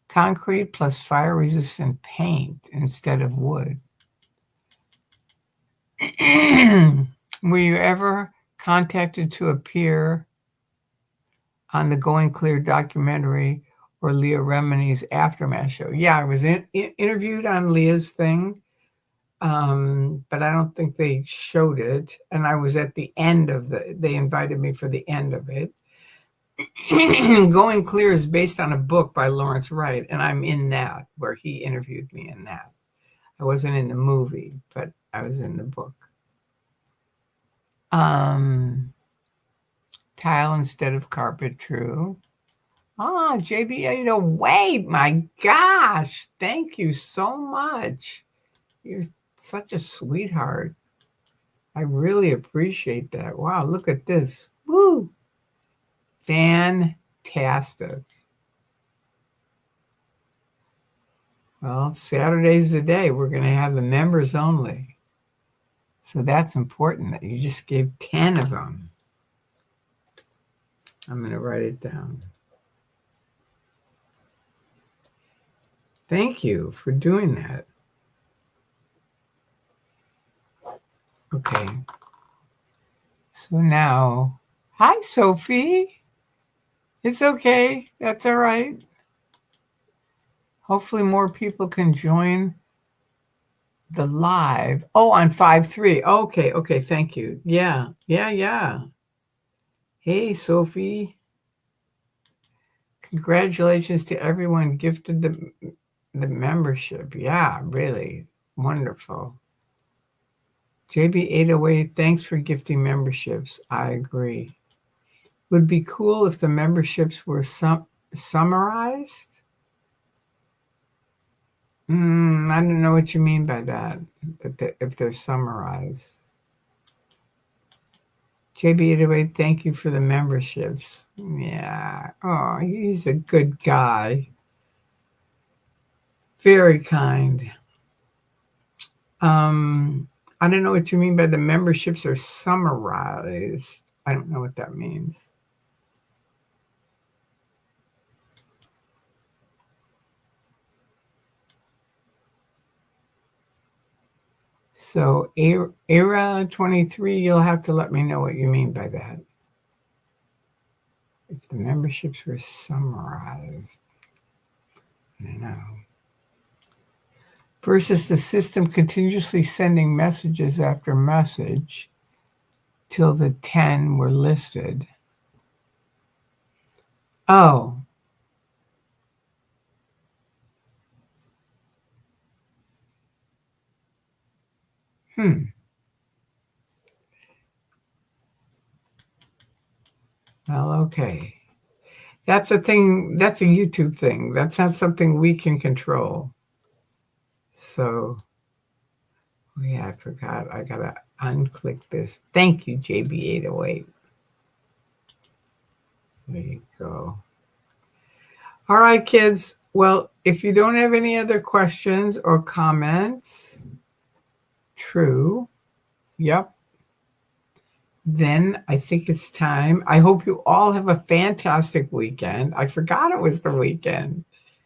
Concrete plus fire-resistant paint instead of wood. Were you ever contacted to appear on the Going Clear documentary or Leah Remini's Aftermath show? Yeah, I was interviewed on Leah's thing, but I don't think they showed it. And I was at the end of they invited me for the end of it. Going Clear is based on a book by Lawrence Wright, and I'm in that, where he interviewed me in that. I wasn't in the movie, but I was in the book. Tile instead of carpet, true. JB808, my gosh, thank you so much. You're such a sweetheart. I really appreciate that. Wow, look at this. Woo! Fantastic. Well, Saturday's the day. We're going to have the members only. So that's important that you just gave 10 of them. I'm going to write it down. Thank you for doing that. Okay. So now, hi, Sophie. It's okay. That's all right. Hopefully more people can join the live. Oh, on 5-3. Okay. Thank you. Yeah. Hey, Sophie. Congratulations to everyone gifted the membership. Yeah, really wonderful. JB808, thanks for gifting memberships. I agree. Would be cool if the memberships were summarized. I don't know what you mean by that, if they're summarized. JB808, thank you for the memberships. Yeah. Oh, he's a good guy. Very kind. I don't know what you mean by the memberships are summarized. I don't know what that means. So era 23, you'll have to let me know what you mean by that. If the memberships were summarized. I don't know. Versus the system continuously sending messages after message till the 10 were listed. Oh. Well, okay. That's a thing. That's a YouTube thing. That's not something we can control. So, yeah, I forgot. I got to unclick this. Thank you, JB808. There you go. All right, kids. Well, if you don't have any other questions or comments, true. Yep. then I think it's time. I hope you all have a fantastic weekend. I forgot it was the weekend.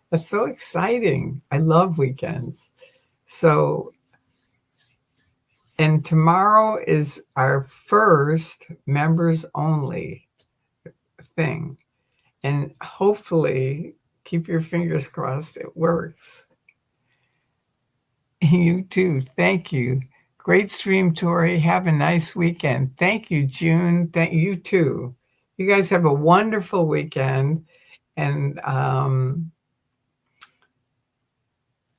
That's so exciting. I love weekends. So, and tomorrow is our first members only thing. And hopefully, keep your fingers crossed, it works. You too. Thank you. Great stream, Tori. Have a nice weekend. Thank you, June. Thank you too. You guys have a wonderful weekend. And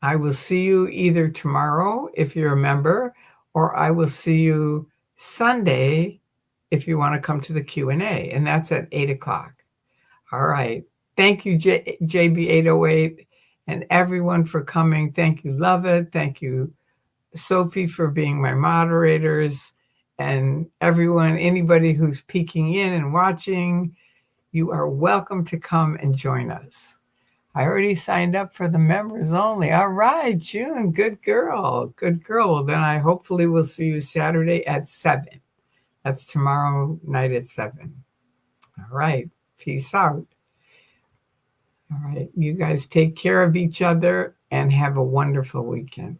I will see you either tomorrow if you're a member, or I will see you Sunday if you want to come to the Q&A, and that's at 8:00. All right. Thank you, JB808, and everyone for coming. Thank you, Lovett. Thank you, Sophie, for being my moderators, and everyone, anybody who's peeking in and watching, you are welcome to come and join us. I already signed up for the members only. All right, June, good girl. Good girl. Well, then I hopefully will see you Saturday at 7. That's tomorrow night at 7. All right. Peace out. All right. You guys take care of each other and have a wonderful weekend.